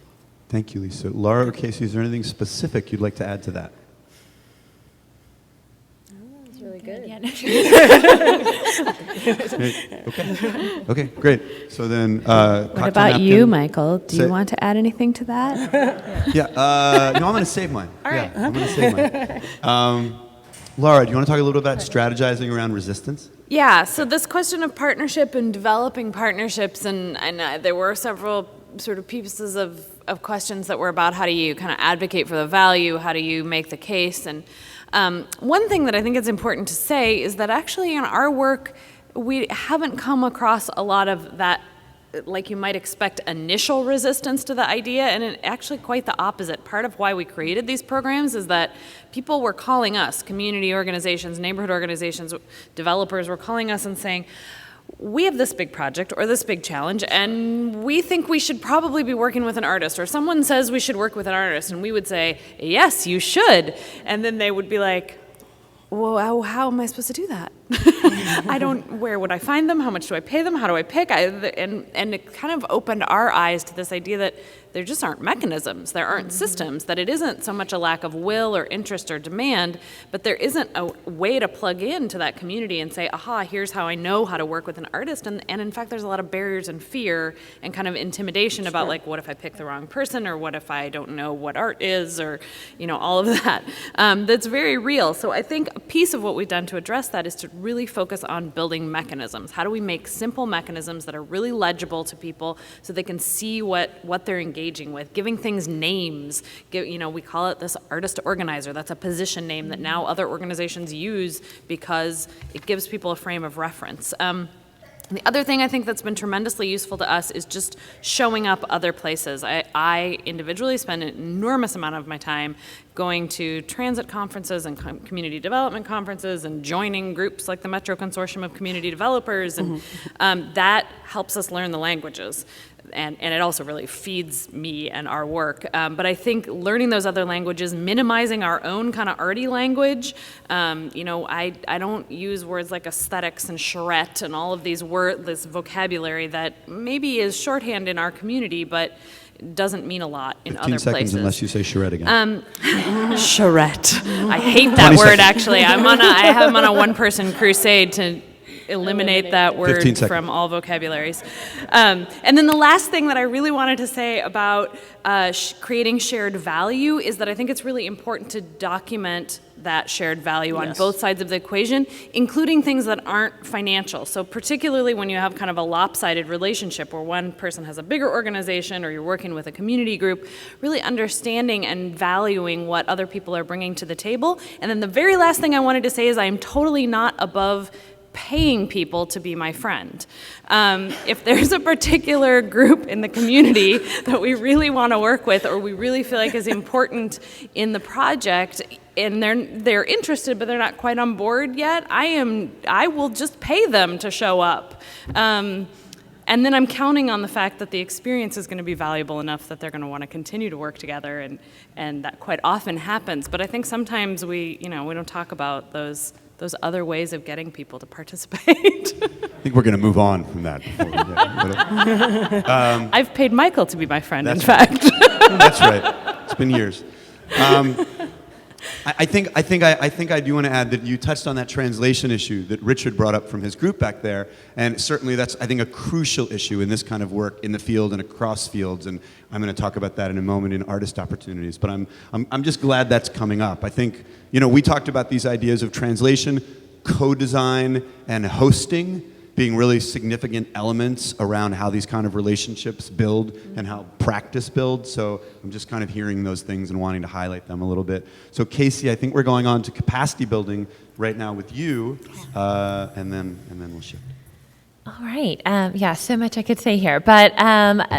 Thank you, Lisa. Laura or Casey, is there anything specific you'd like to add to that? Really good. Okay, great. So then, What about you, Michael? Do you want to add anything to that? Yeah, no, I'm going to save mine. All right. Yeah, I'm going to save mine. Laura, do you want to talk a little bit about strategizing around resistance? Yeah, so this question of partnership and developing partnerships, and there were several sort of pieces of questions that were about how do you kind of advocate for the value, how do you make the case, and one thing that I think is important to say is that actually in our work, we haven't come across a lot of that, like you might expect, initial resistance to the idea, and actually quite the opposite. Part of why we created these programs is that people were calling us, community organizations, neighborhood organizations, developers were calling us and saying, we have this big project or this big challenge, and we think we should probably be working with an artist, or someone says we should work with an artist, and we would say, yes, you should. And then they would be like, well, how am I supposed to do that? Where would I find them? How much do I pay them? How do I pick? And it kind of opened our eyes to this idea that there just aren't mechanisms, there aren't systems, that it isn't so much a lack of will or interest or demand, but there isn't a way to plug into that community and say, aha, here's how I know how to work with an artist. And in fact, there's a lot of barriers and fear and kind of intimidation about like, what if I pick the wrong person, or what if I don't know what art is, or all of that. That's very real. So I think a piece of what we've done to address that is to really focus on building mechanisms. How do we make simple mechanisms that are really legible to people so they can see what they're engaging with, giving things names. We call it this artist organizer. That's a position name that now other organizations use because it gives people a frame of reference. The other thing I think that's been tremendously useful to us is just showing up other places. I individually spend an enormous amount of my time going to transit conferences and community development conferences and joining groups like the Metro Consortium of Community Developers, and that helps us learn the languages. And it also really feeds me and our work. But I think learning those other languages, minimizing our own kind of arty language, I don't use words like aesthetics and charrette and all of these words, this vocabulary that maybe is shorthand in our community, but doesn't mean a lot in other 15 seconds places. Unless you say charrette again. Charrette. I hate that word, actually. I'm on a one-person crusade to eliminate that word 15 seconds. from all vocabularies. And then the last thing that I really wanted to say about creating shared value is that I think it's really important to document that shared value on both sides of the equation, including things that aren't financial. So particularly when you have kind of a lopsided relationship where one person has a bigger organization or you're working with a community group, really understanding and valuing what other people are bringing to the table. And then the very last thing I wanted to say is I am totally not above paying people to be my friend. If there's a particular group in the community that we really want to work with or we really feel like is important in the project and they're interested but they're not quite on board yet, I will just pay them to show up. And then I'm counting on the fact that the experience is going to be valuable enough that they're going to want to continue to work together, and that quite often happens. But I think sometimes we don't talk about those other ways of getting people to participate. I think we're going to move on from that. Before we get, I've paid Michael to be my friend, in That's fact. That's right. It's been years. I think I do want to add that you touched on that translation issue that Richard brought up from his group back there, and certainly that's, I think, a crucial issue in this kind of work in the field and across fields, and I'm going to talk about that in a moment in artist opportunities. But I'm just glad that's coming up. I think, we talked about these ideas of translation, co-design, and hosting being really significant elements around how these kind of relationships build and how practice builds. So I'm just kind of hearing those things and wanting to highlight them a little bit. So Casey, I think we're going on to capacity building right now with you, and then we'll shift. All right. So much I could say here. But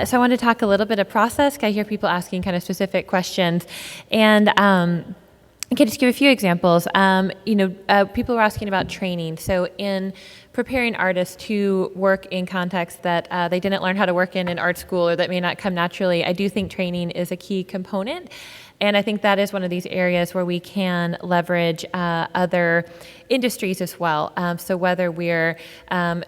so I want to talk a little bit of process. I hear people asking kind of specific questions. And I can just give a few examples. People were asking about training. So in preparing artists to work in contexts that they didn't learn how to work in art school or that may not come naturally, I do think training is a key component. And I think that is one of these areas where we can leverage other industries as well. So whether we're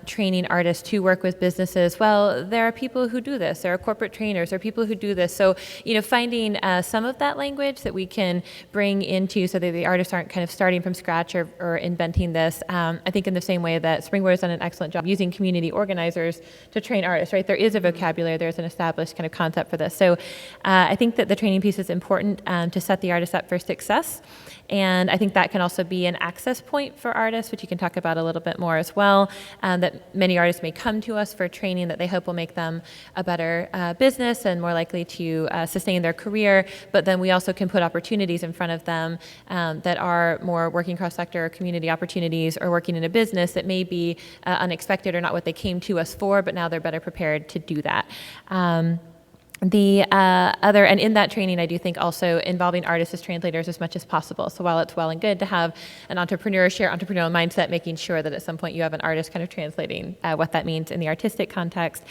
training artists to work with businesses, well, there are people who do this. There are corporate trainers. There are people who do this. So, finding some of that language that we can bring into so that the artists aren't kind of starting from scratch or inventing this. I think in the same way that Springboard has done an excellent job using community organizers to train artists, right? There is a vocabulary. There's an established kind of concept for this. So I think that the training piece is important to set the artist up for success. And I think that can also be an access point for artists, which you can talk about a little bit more as well, that many artists may come to us for training that they hope will make them a better business and more likely to sustain their career. But then we also can put opportunities in front of them that are more working cross-sector or community opportunities or working in a business that may be unexpected or not what they came to us for, but now they're better prepared to do that. And in that training, I do think also involving artists as translators as much as possible. So while it's well and good to have an entrepreneurial mindset, making sure that at some point you have an artist kind of translating what that means in the artistic context.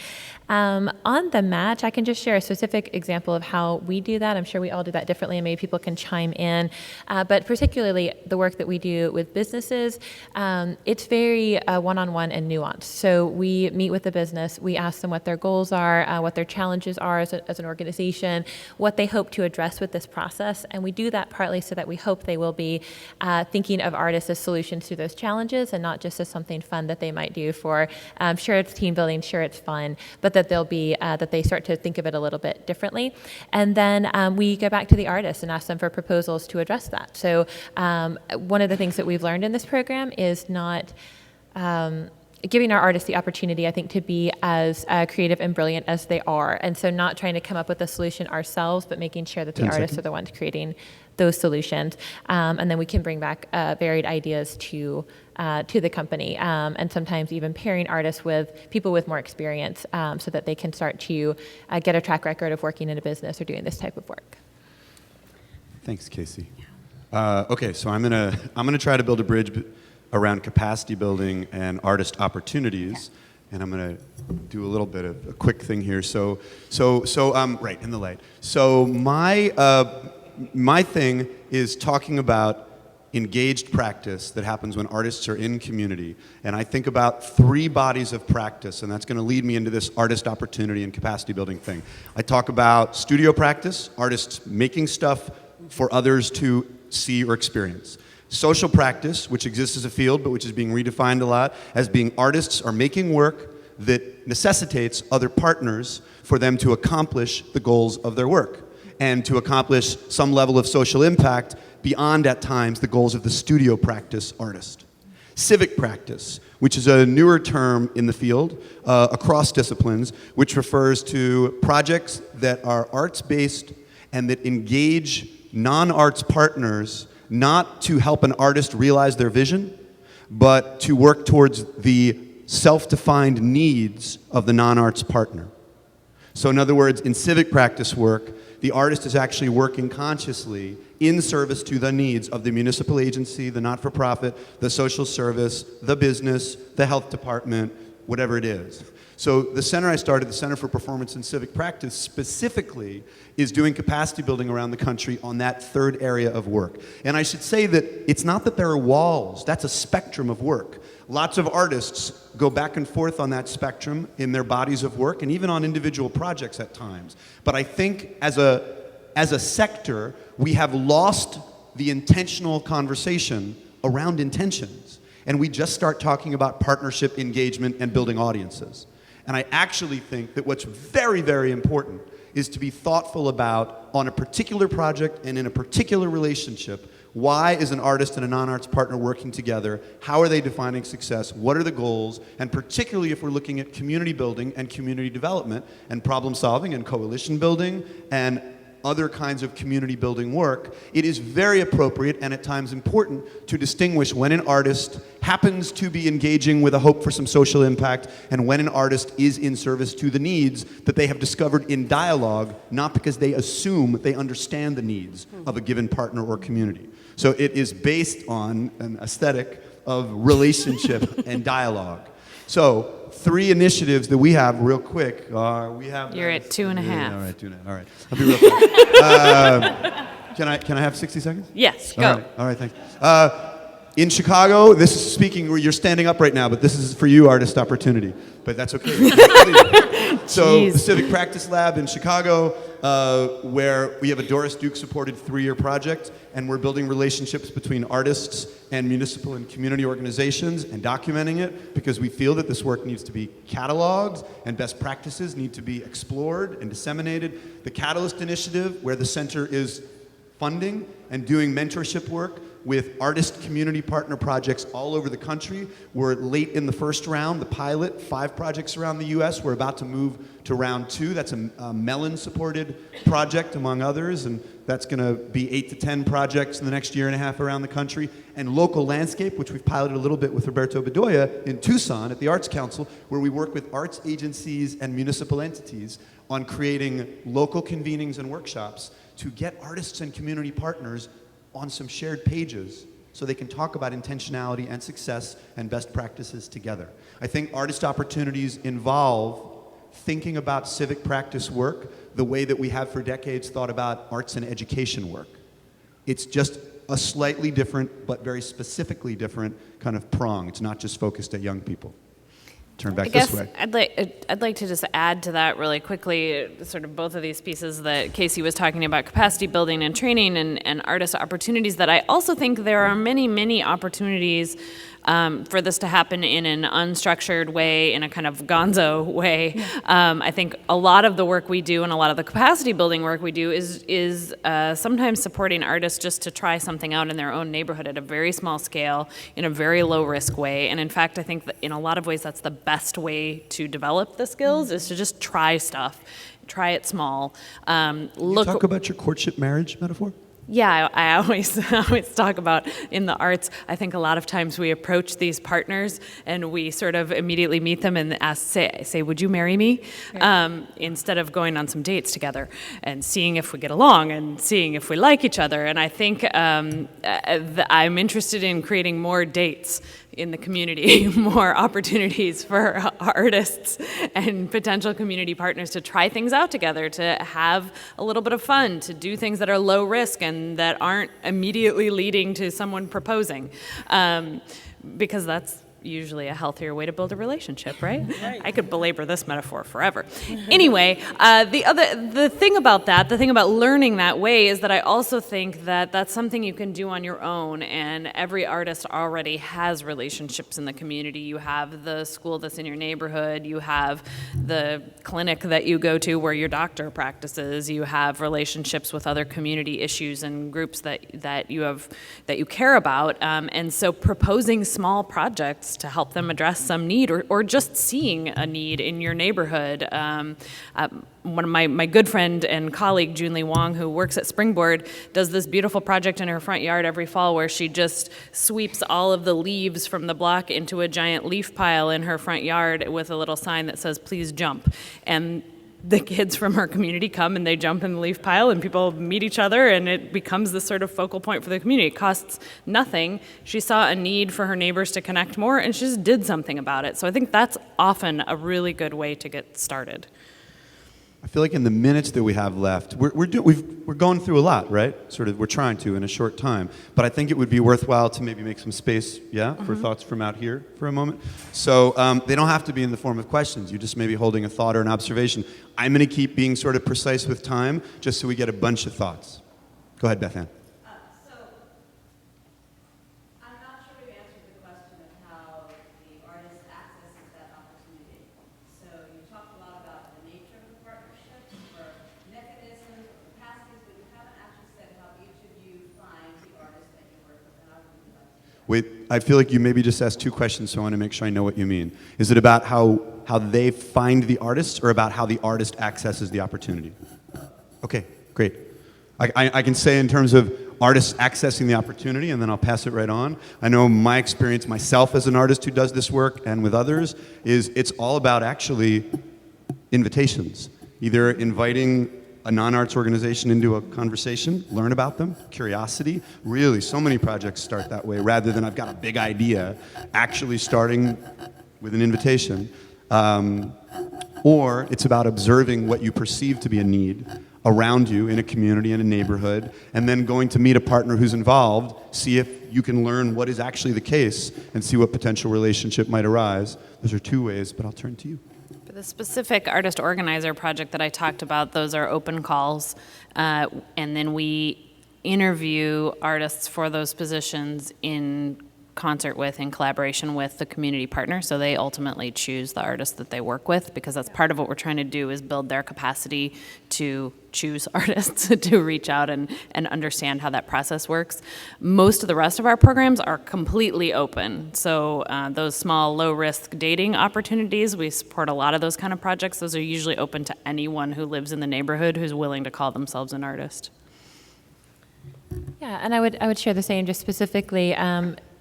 On the match, I can just share a specific example of how we do that. I'm sure we all do that differently, and maybe people can chime in. But particularly the work that we do with businesses, it's very one-on-one and nuanced. So we meet with the business, we ask them what their goals are, what their challenges are as an organization, what they hope to address with this process. And we do that partly so that we hope they will be thinking of artists as solutions to those challenges and not just as something fun that they might do for, sure it's team building, sure it's fun, but that they'll be, that they start to think of it a little bit differently. And then we go back to the artists and ask them for proposals to address that. So one of the things that we've learned in this program is not giving our artists the opportunity, I think, to be as creative and brilliant as they are. And so not trying to come up with a solution ourselves, but making sure that the artists are the ones creating those solutions. And then we can bring back varied ideas to the company. And sometimes even pairing artists with people with more experience so that they can start to get a track record of working in a business or doing this type of work. Thanks, Casey. Okay, so I'm gonna try to build a bridge around capacity building and artist opportunities, and I'm going to do a little bit of a quick thing here. So right in the light. So my thing is talking about engaged practice that happens when artists are in community, and I think about 3 bodies of practice, and that's going to lead me into this artist opportunity and capacity building thing. I talk about studio practice, artists making stuff for others to see or experience. Social practice, which exists as a field, but which is being redefined a lot as being artists are making work that necessitates other partners for them to accomplish the goals of their work and to accomplish some level of social impact beyond, at times, the goals of the studio practice artist. Civic practice, which is a newer term in the field across disciplines, which refers to projects that are arts-based and that engage non-arts partners not to help an artist realize their vision, but to work towards the self-defined needs of the non-arts partner. So in other words, in civic practice work, the artist is actually working consciously in service to the needs of the municipal agency, the not-for-profit, the social service, the business, the health department, whatever it is. So the center I started, the Center for Performance and Civic Practice, specifically is doing capacity building around the country on that third area of work. And I should say that it's not that there are walls, that's a spectrum of work. Lots of artists go back and forth on that spectrum in their bodies of work and even on individual projects at times. But I think as a sector, we have lost the intentional conversation around intentions. And we just start talking about partnership, engagement, and building audiences. And I actually think that what's very, very important is to be thoughtful about, on a particular project and in a particular relationship, why is an artist and a non-arts partner working together? How are they defining success? What are the goals? And particularly if we're looking at community building and community development and problem solving and coalition building and other kinds of community building work, it is very appropriate and at times important to distinguish when an artist happens to be engaging with a hope for some social impact and when an artist is in service to the needs that they have discovered in dialogue, not because they assume they understand the needs of a given partner or community. So it is based on an aesthetic of relationship and dialogue. So 3 initiatives that we have real quick are, we have... You're at 2.5. Yeah, all right, 2.5, all right. I'll be real quick. Can I have 60 seconds? Yes, go. All right, thanks. In Chicago, this is speaking, you're standing up right now, but this is for you, artist opportunity. But that's okay. So the Civic Practice Lab in Chicago, where we have a Doris Duke-supported 3-year project, and we're building relationships between artists and municipal and community organizations and documenting it because we feel that this work needs to be cataloged and best practices need to be explored and disseminated. The Catalyst Initiative, where the center is funding and doing mentorship work with artist community partner projects all over the country. We're late in the first round, the pilot, 5 projects around the US. We're about to move to round 2. That's a Mellon-supported project, among others, and that's gonna be 8 to 10 projects in the next year and a half around the country. And Local Landscape, which we've piloted a little bit with Roberto Bedoya in Tucson at the Arts Council, where we work with arts agencies and municipal entities on creating local convenings and workshops to get artists and community partners on some shared pages so they can talk about intentionality and success and best practices together. I think artist opportunities involve thinking about civic practice work the way that we have for decades thought about arts and education work. It's just a slightly different, but very specifically different kind of prong. It's not just focused at young people. Turn back this way. I'd like to just add to that really quickly, sort of both of these pieces that Casey was talking about, capacity building and training and artist opportunities, that I also think there are many, many opportunities for this to happen in an unstructured way, in a kind of gonzo way. Yeah. I think a lot of the work we do and a lot of the capacity building work we do is sometimes supporting artists just to try something out in their own neighborhood at a very small scale, in a very low risk way. And in fact, I think that in a lot of ways that's the best way to develop the skills, is to just try stuff. Try it small. Talk about your courtship marriage metaphor? Yeah, I always talk about in the arts, I think a lot of times we approach these partners and we sort of immediately meet them and say, would you marry me? Right. Instead of going on some dates together and seeing if we get along and seeing if we like each other. And I think I'm interested in creating more dates in the community, more opportunities for artists and potential community partners to try things out together, to have a little bit of fun, to do things that are low risk and that aren't immediately leading to someone proposing. Because that's usually a healthier way to build a relationship, right? I could belabor this metaphor forever. Anyway, the thing about learning that way is that I also think that that's something you can do on your own, and every artist already has relationships in the community. You have the school that's in your neighborhood, you have the clinic that you go to where your doctor practices, you have relationships with other community issues and groups that you care about, and so proposing small projects to help them address some need or just seeing a need in your neighborhood. One of my good friend and colleague, Junli Wong, who works at Springboard, does this beautiful project in her front yard every fall where she just sweeps all of the leaves from the block into a giant leaf pile in her front yard with a little sign that says, "Please jump." And the kids from her community come and they jump in the leaf pile and people meet each other and it becomes this sort of focal point for the community. It costs nothing. She saw a need for her neighbors to connect more and she just did something about it. So I think that's often a really good way to get started. I feel like in the minutes that we have left, we're going through a lot, right? We're trying to in a short time. But I think it would be worthwhile to maybe make some space, for thoughts from out here for a moment. So they don't have to be in the form of questions. You just may be holding a thought or an observation. I'm going to keep being sort of precise with time, just so we get a bunch of thoughts. Go ahead, Beth Ann. So I'm not sure we've answered the question of how the artist accesses that opportunity. So you talked a lot about the nature of the partnerships, or mechanisms, or capacities, but you haven't actually said how each of you finds the artist that you work with. And how would you like to do that? Wait, I feel like you maybe just asked two questions, so I want to make sure I know what you mean. Is it about how they find the artist, or about how the artist accesses the opportunity? Okay, great. I can say in terms of artists accessing the opportunity, and then I'll pass it right on. I know my experience myself as an artist who does this work and with others is it's all about actually invitations. Either inviting a non-arts organization into a conversation, learn about them, curiosity. Really, so many projects start that way rather than I've got a big idea, actually starting with an invitation. Or it's about observing what you perceive to be a need around you in a community, in a neighborhood, and then going to meet a partner who's involved, see if you can learn what is actually the case, and see what potential relationship might arise. Those are two ways, but I'll turn to you. For the specific artist organizer project that I talked about, those are open calls, and then we interview artists for those positions in concert with, in collaboration with the community partner, so they ultimately choose the artist that they work with, because that's part of what we're trying to do is build their capacity to choose artists, to reach out and understand how that process works. Most of the rest of our programs are completely open, so those small, low-risk dating opportunities, we support a lot of those kind of projects. Those are usually open to anyone who lives in the neighborhood who's willing to call themselves an artist. Yeah, and I would share the same, just specifically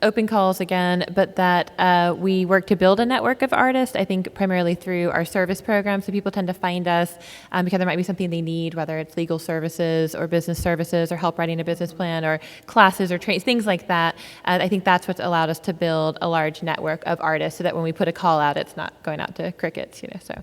open calls again, but that we work to build a network of artists, I think primarily through our service program. So people tend to find us because there might be something they need, whether it's legal services or business services or help writing a business plan or classes or trainings, things like that. I think that's what's allowed us to build a large network of artists so that when we put a call out, it's not going out to crickets, so.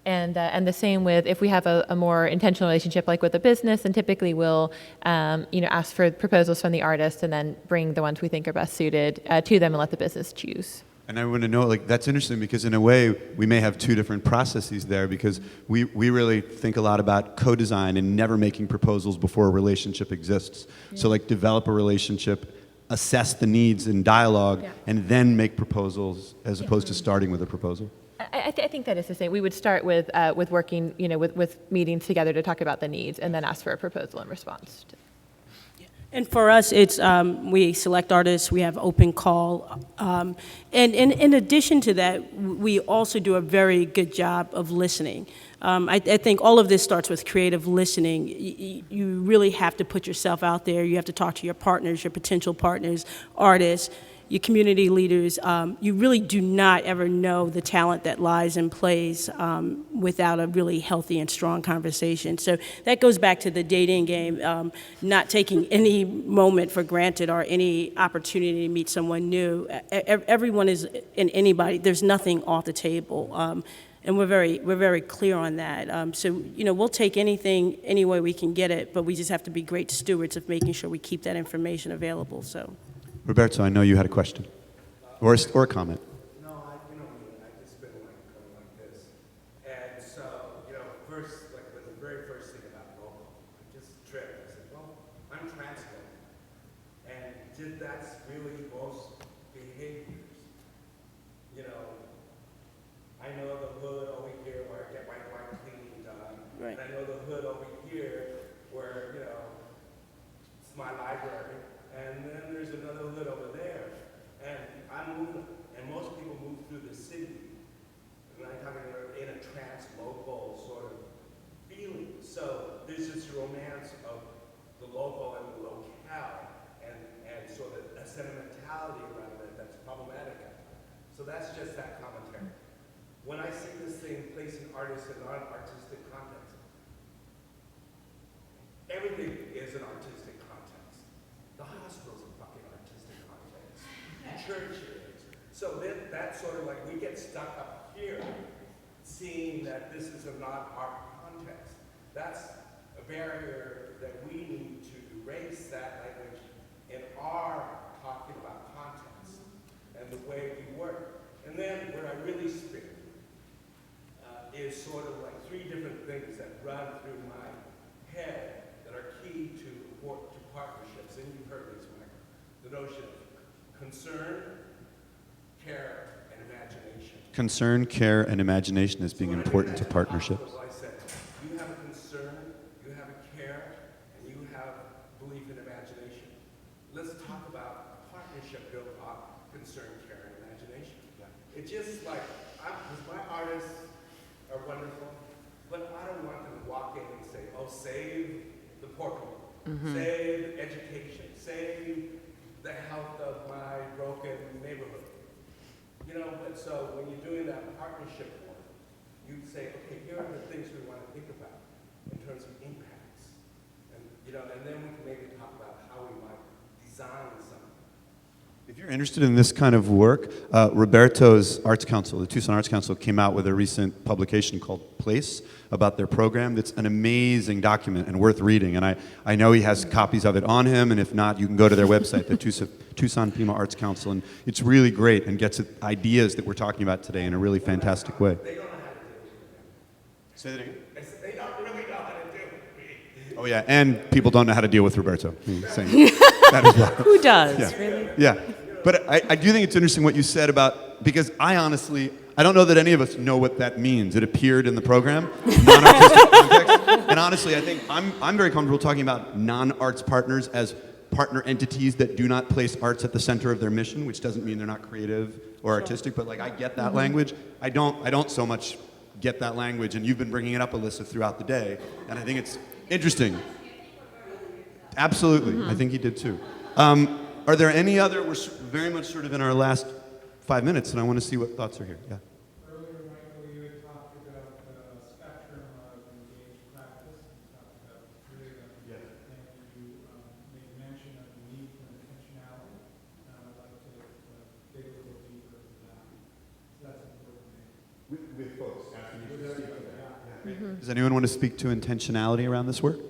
And the same with if we have a more intentional relationship, like with a business, and typically we'll, ask for proposals from the artist and then bring the ones we think are best suited to them and let the business choose. And I want to know, that's interesting because in a way we may have two different processes there, because we really think a lot about co-design and never making proposals before a relationship exists. Yeah. So develop a relationship, assess the needs in dialogue, and then make proposals as opposed to starting with a proposal. I think that is the same. We would start with working, with meetings together to talk about the needs, and then ask for a proposal in response. And for us, it's we select artists, we have open call, and in addition to that, we also do a very good job of listening. I think all of this starts with creative listening. You really have to put yourself out there. You have to talk to your partners, your potential partners, artists, your community leaders. You really do not ever know the talent that lies in place without a really healthy and strong conversation. So that goes back to the dating game, not taking any moment for granted or any opportunity to meet someone new. Everyone is, and anybody, there's nothing off the table. And we're very clear on that. So we'll take anything any way we can get it, but we just have to be great stewards of making sure we keep that information available. So. Roberto, I know you had a question. or a comment. No, you know me, I just been like going like this. And so, first, like the very first thing about local, I just tripped. I said, well, I'm translocal. And that's really most behaviors. I know the hood over here where I get my dry cleaning done. Right. And I know the hood over here where, it's my library. And then there's another hood over there. And and most people move through the city. And I'm talking about in a trans-local sort of feeling. So there's this romance of the local and the locale, and sort of a sentimentality around it that's problematic. So that's just that commentary. When I see this thing placing artists in non-artistic context, everything is an artistic context. The hospital's a fucking artistic context. Churches. So then that's sort of like we get stuck up here seeing that this is a non-art context. That's a barrier that we need to erase that language in our talking about context and the way we work. And then where I really speak is sort of like three different things that run through my head that are key to partnerships. And you've heard these, Michael. The notion of concern, care, and imagination. Concern, care, and imagination as being important to partnerships. I said, you have a concern, you have a care, and you have belief in imagination. Let's talk about a partnership built on concern, care, and imagination. It's just like, because my artists are wonderful, but I don't want them to walk in and say, oh, save the poor people, save education, save the health of my broken neighborhood. But so when you're doing that partnership work, you say, okay, here are the things we want to think about in terms of impacts. And then we can maybe talk about how we might design something. If you're interested in this kind of work, Roberto's Arts Council, the Tucson Arts Council, came out with a recent publication called Place about their program. That's an amazing document and worth reading. And I know he has copies of it on him, and if not, you can go to their website, the Tucson Pima Arts Council, and it's really great and gets at ideas that we're talking about today in a really fantastic way. They don't know how to do it. Say that again? They don't really know how to do it. Oh yeah, and people don't know how to deal with Roberto. Saying that as well. Who does, Yeah. really? Yeah, but I do think it's interesting what you said about, because I don't know that any of us know what that means. It appeared in the program, non-artistic context, and honestly, I think I'm very comfortable talking about non-arts partners as partner entities that do not place arts at the center of their mission, which doesn't mean they're not creative or artistic, but like I get that language. I don't so much get that language, and you've been bringing it up, Alyssa, throughout the day, and I think it's interesting. Absolutely, I think he did too. Are there any other, we're very much sort of in our last 5 minutes, and I want to see what thoughts are here. Yeah. Earlier, Michael, you had talked about the spectrum of engaged practice. You talked about three of them. Yeah. And you made mention of the need for intentionality. I'd like to dig a little deeper into that. So that's important to me. With folks, asking you to speak to that. Does anyone want to speak to intentionality around this work?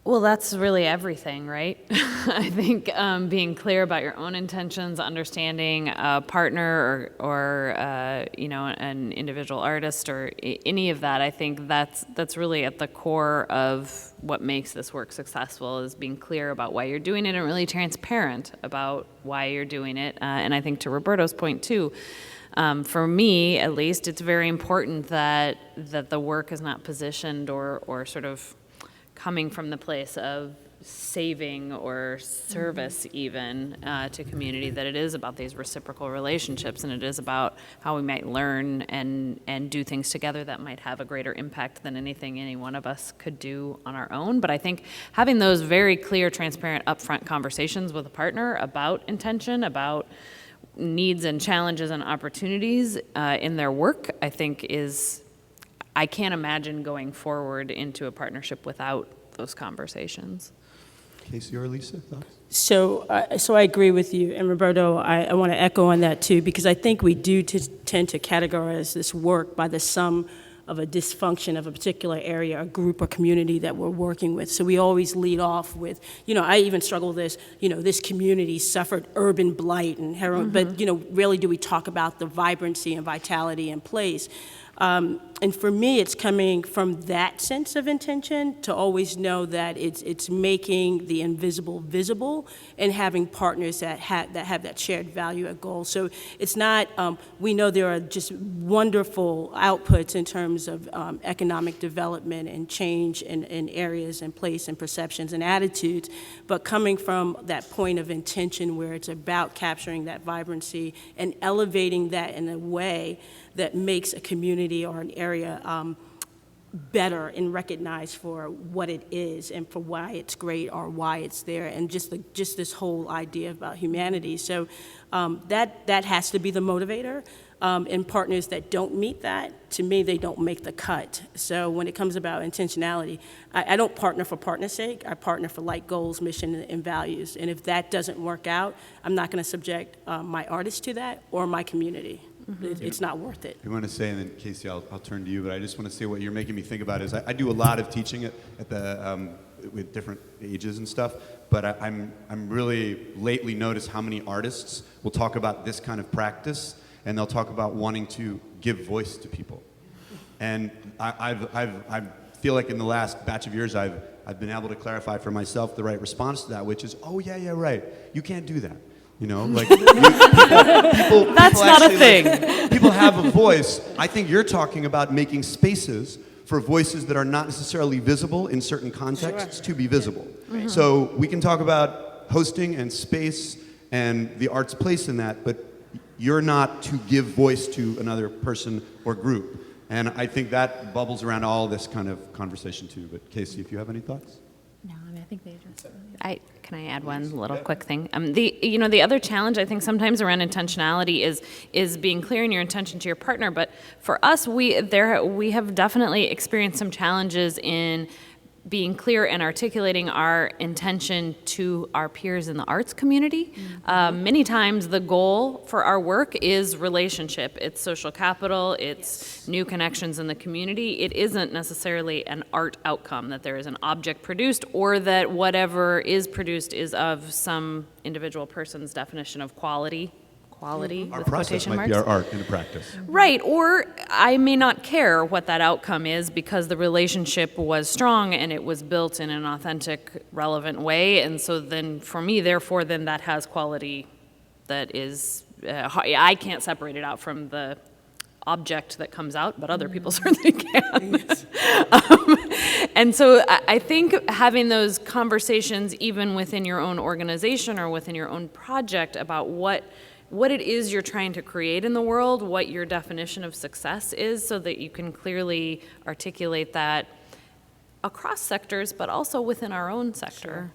Well, that's really everything, right? I think being clear about your own intentions, understanding a partner or an individual artist or any of that, I think that's really at the core of what makes this work successful, is being clear about why you're doing it and really transparent about why you're doing it. And I think to Roberto's point too, for me, at least, it's very important that the work is not positioned or sort of coming from the place of saving or service even to community, that it is about these reciprocal relationships, and it is about how we might learn and do things together that might have a greater impact than anything any one of us could do on our own. But I think having those very clear, transparent, upfront conversations with a partner about intention, about needs and challenges and opportunities in their work, I think I can't imagine going forward into a partnership without those conversations. Casey or Lisa, thoughts? So I agree with you, and Roberto, I want to echo on that too, because I think we do tend to categorize this work by the sum a dysfunction of a particular area, or group, or community that we're working with. So we always lead off with, I even struggle with this, this community suffered urban blight and heroin, but, really do we talk about the vibrancy and vitality in place? And for me, it's coming from that sense of intention to always know that it's making the invisible visible and having partners that have that shared value at goal. So it's not, we know there are just wonderful outputs in terms of economic development and change in areas and place and perceptions and attitudes, but coming from that point of intention where it's about capturing that vibrancy and elevating that in a way that makes a community or an area better and recognized for what it is and for why it's great or why it's there, and just this whole idea about humanity. So that has to be the motivator. And partners that don't meet that, to me, they don't make the cut. So when it comes about intentionality, I don't partner for partner's sake. I partner for like goals, mission, and values. And if that doesn't work out, I'm not going to subject my artists to that or my community. It's not worth it. I want to say, and then Casey, I'll turn to you, but I just want to say what you're making me think about is I do a lot of teaching at the with different ages and stuff, but I'm really lately noticed how many artists will talk about this kind of practice, and they'll talk about wanting to give voice to people. And I feel like in the last batch of years I've been able to clarify for myself the right response to that, which is, oh yeah, right, you can't do that. Like people That's not a thing. People have a voice. I think you're talking about making spaces for voices that are not necessarily visible in certain contexts to be visible. So we can talk about hosting and space and the art's place in that, but you're not to give voice to another person or group. And I think that bubbles around all this kind of conversation too. But Casey, if you have any thoughts? No, I think they addressed it. Can I add one little quick thing? The other challenge I think sometimes around intentionality is being clear in your intention to your partner. But for us, we have definitely experienced some challenges in being clear and articulating our intention to our peers in the arts community. Many times the goal for our work is relationship. It's social capital, it's new connections in the community. It isn't necessarily an art outcome, that there is an object produced or that whatever is produced is of some individual person's definition of quality. Our With process quotation might marks. be our art in a practice. Right, or I may not care what that outcome is because the relationship was strong and it was built in an authentic, relevant way, and so then for me, therefore, then that has quality that is, I can't separate it out from the object that comes out, but other people certainly can. And so I think having those conversations even within your own organization or within your own project about what it is you're trying to create in the world, what your definition of success is, so that you can clearly articulate that across sectors, but also within our own sector.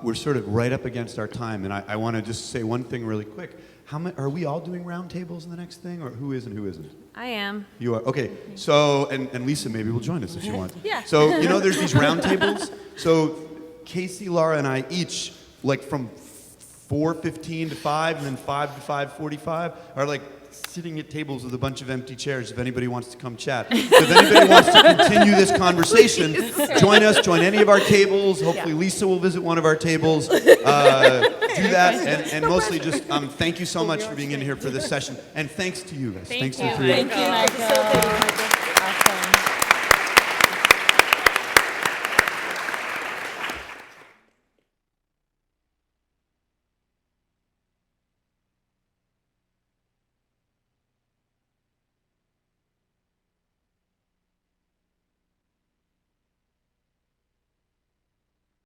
We're sort of right up against our time, and I want to just say one thing really quick. Are we all doing roundtables in the next thing, or who is and who isn't? I am. You are? Okay, so, and Lisa maybe will join us if she wants. Yeah. So, there's these roundtables. So, Casey, Laura, and I each, like from 4:15 to 5, and then 5 to 5:45, are like sitting at tables with a bunch of empty chairs if anybody wants to come chat. So if anybody wants to continue this conversation, join us, join any of our tables. Hopefully Lisa will visit one of our tables. Do that, and mostly just thank you so much for being in here for this session. And thanks to you guys. Thanks to the three of you. Thank you, Michael.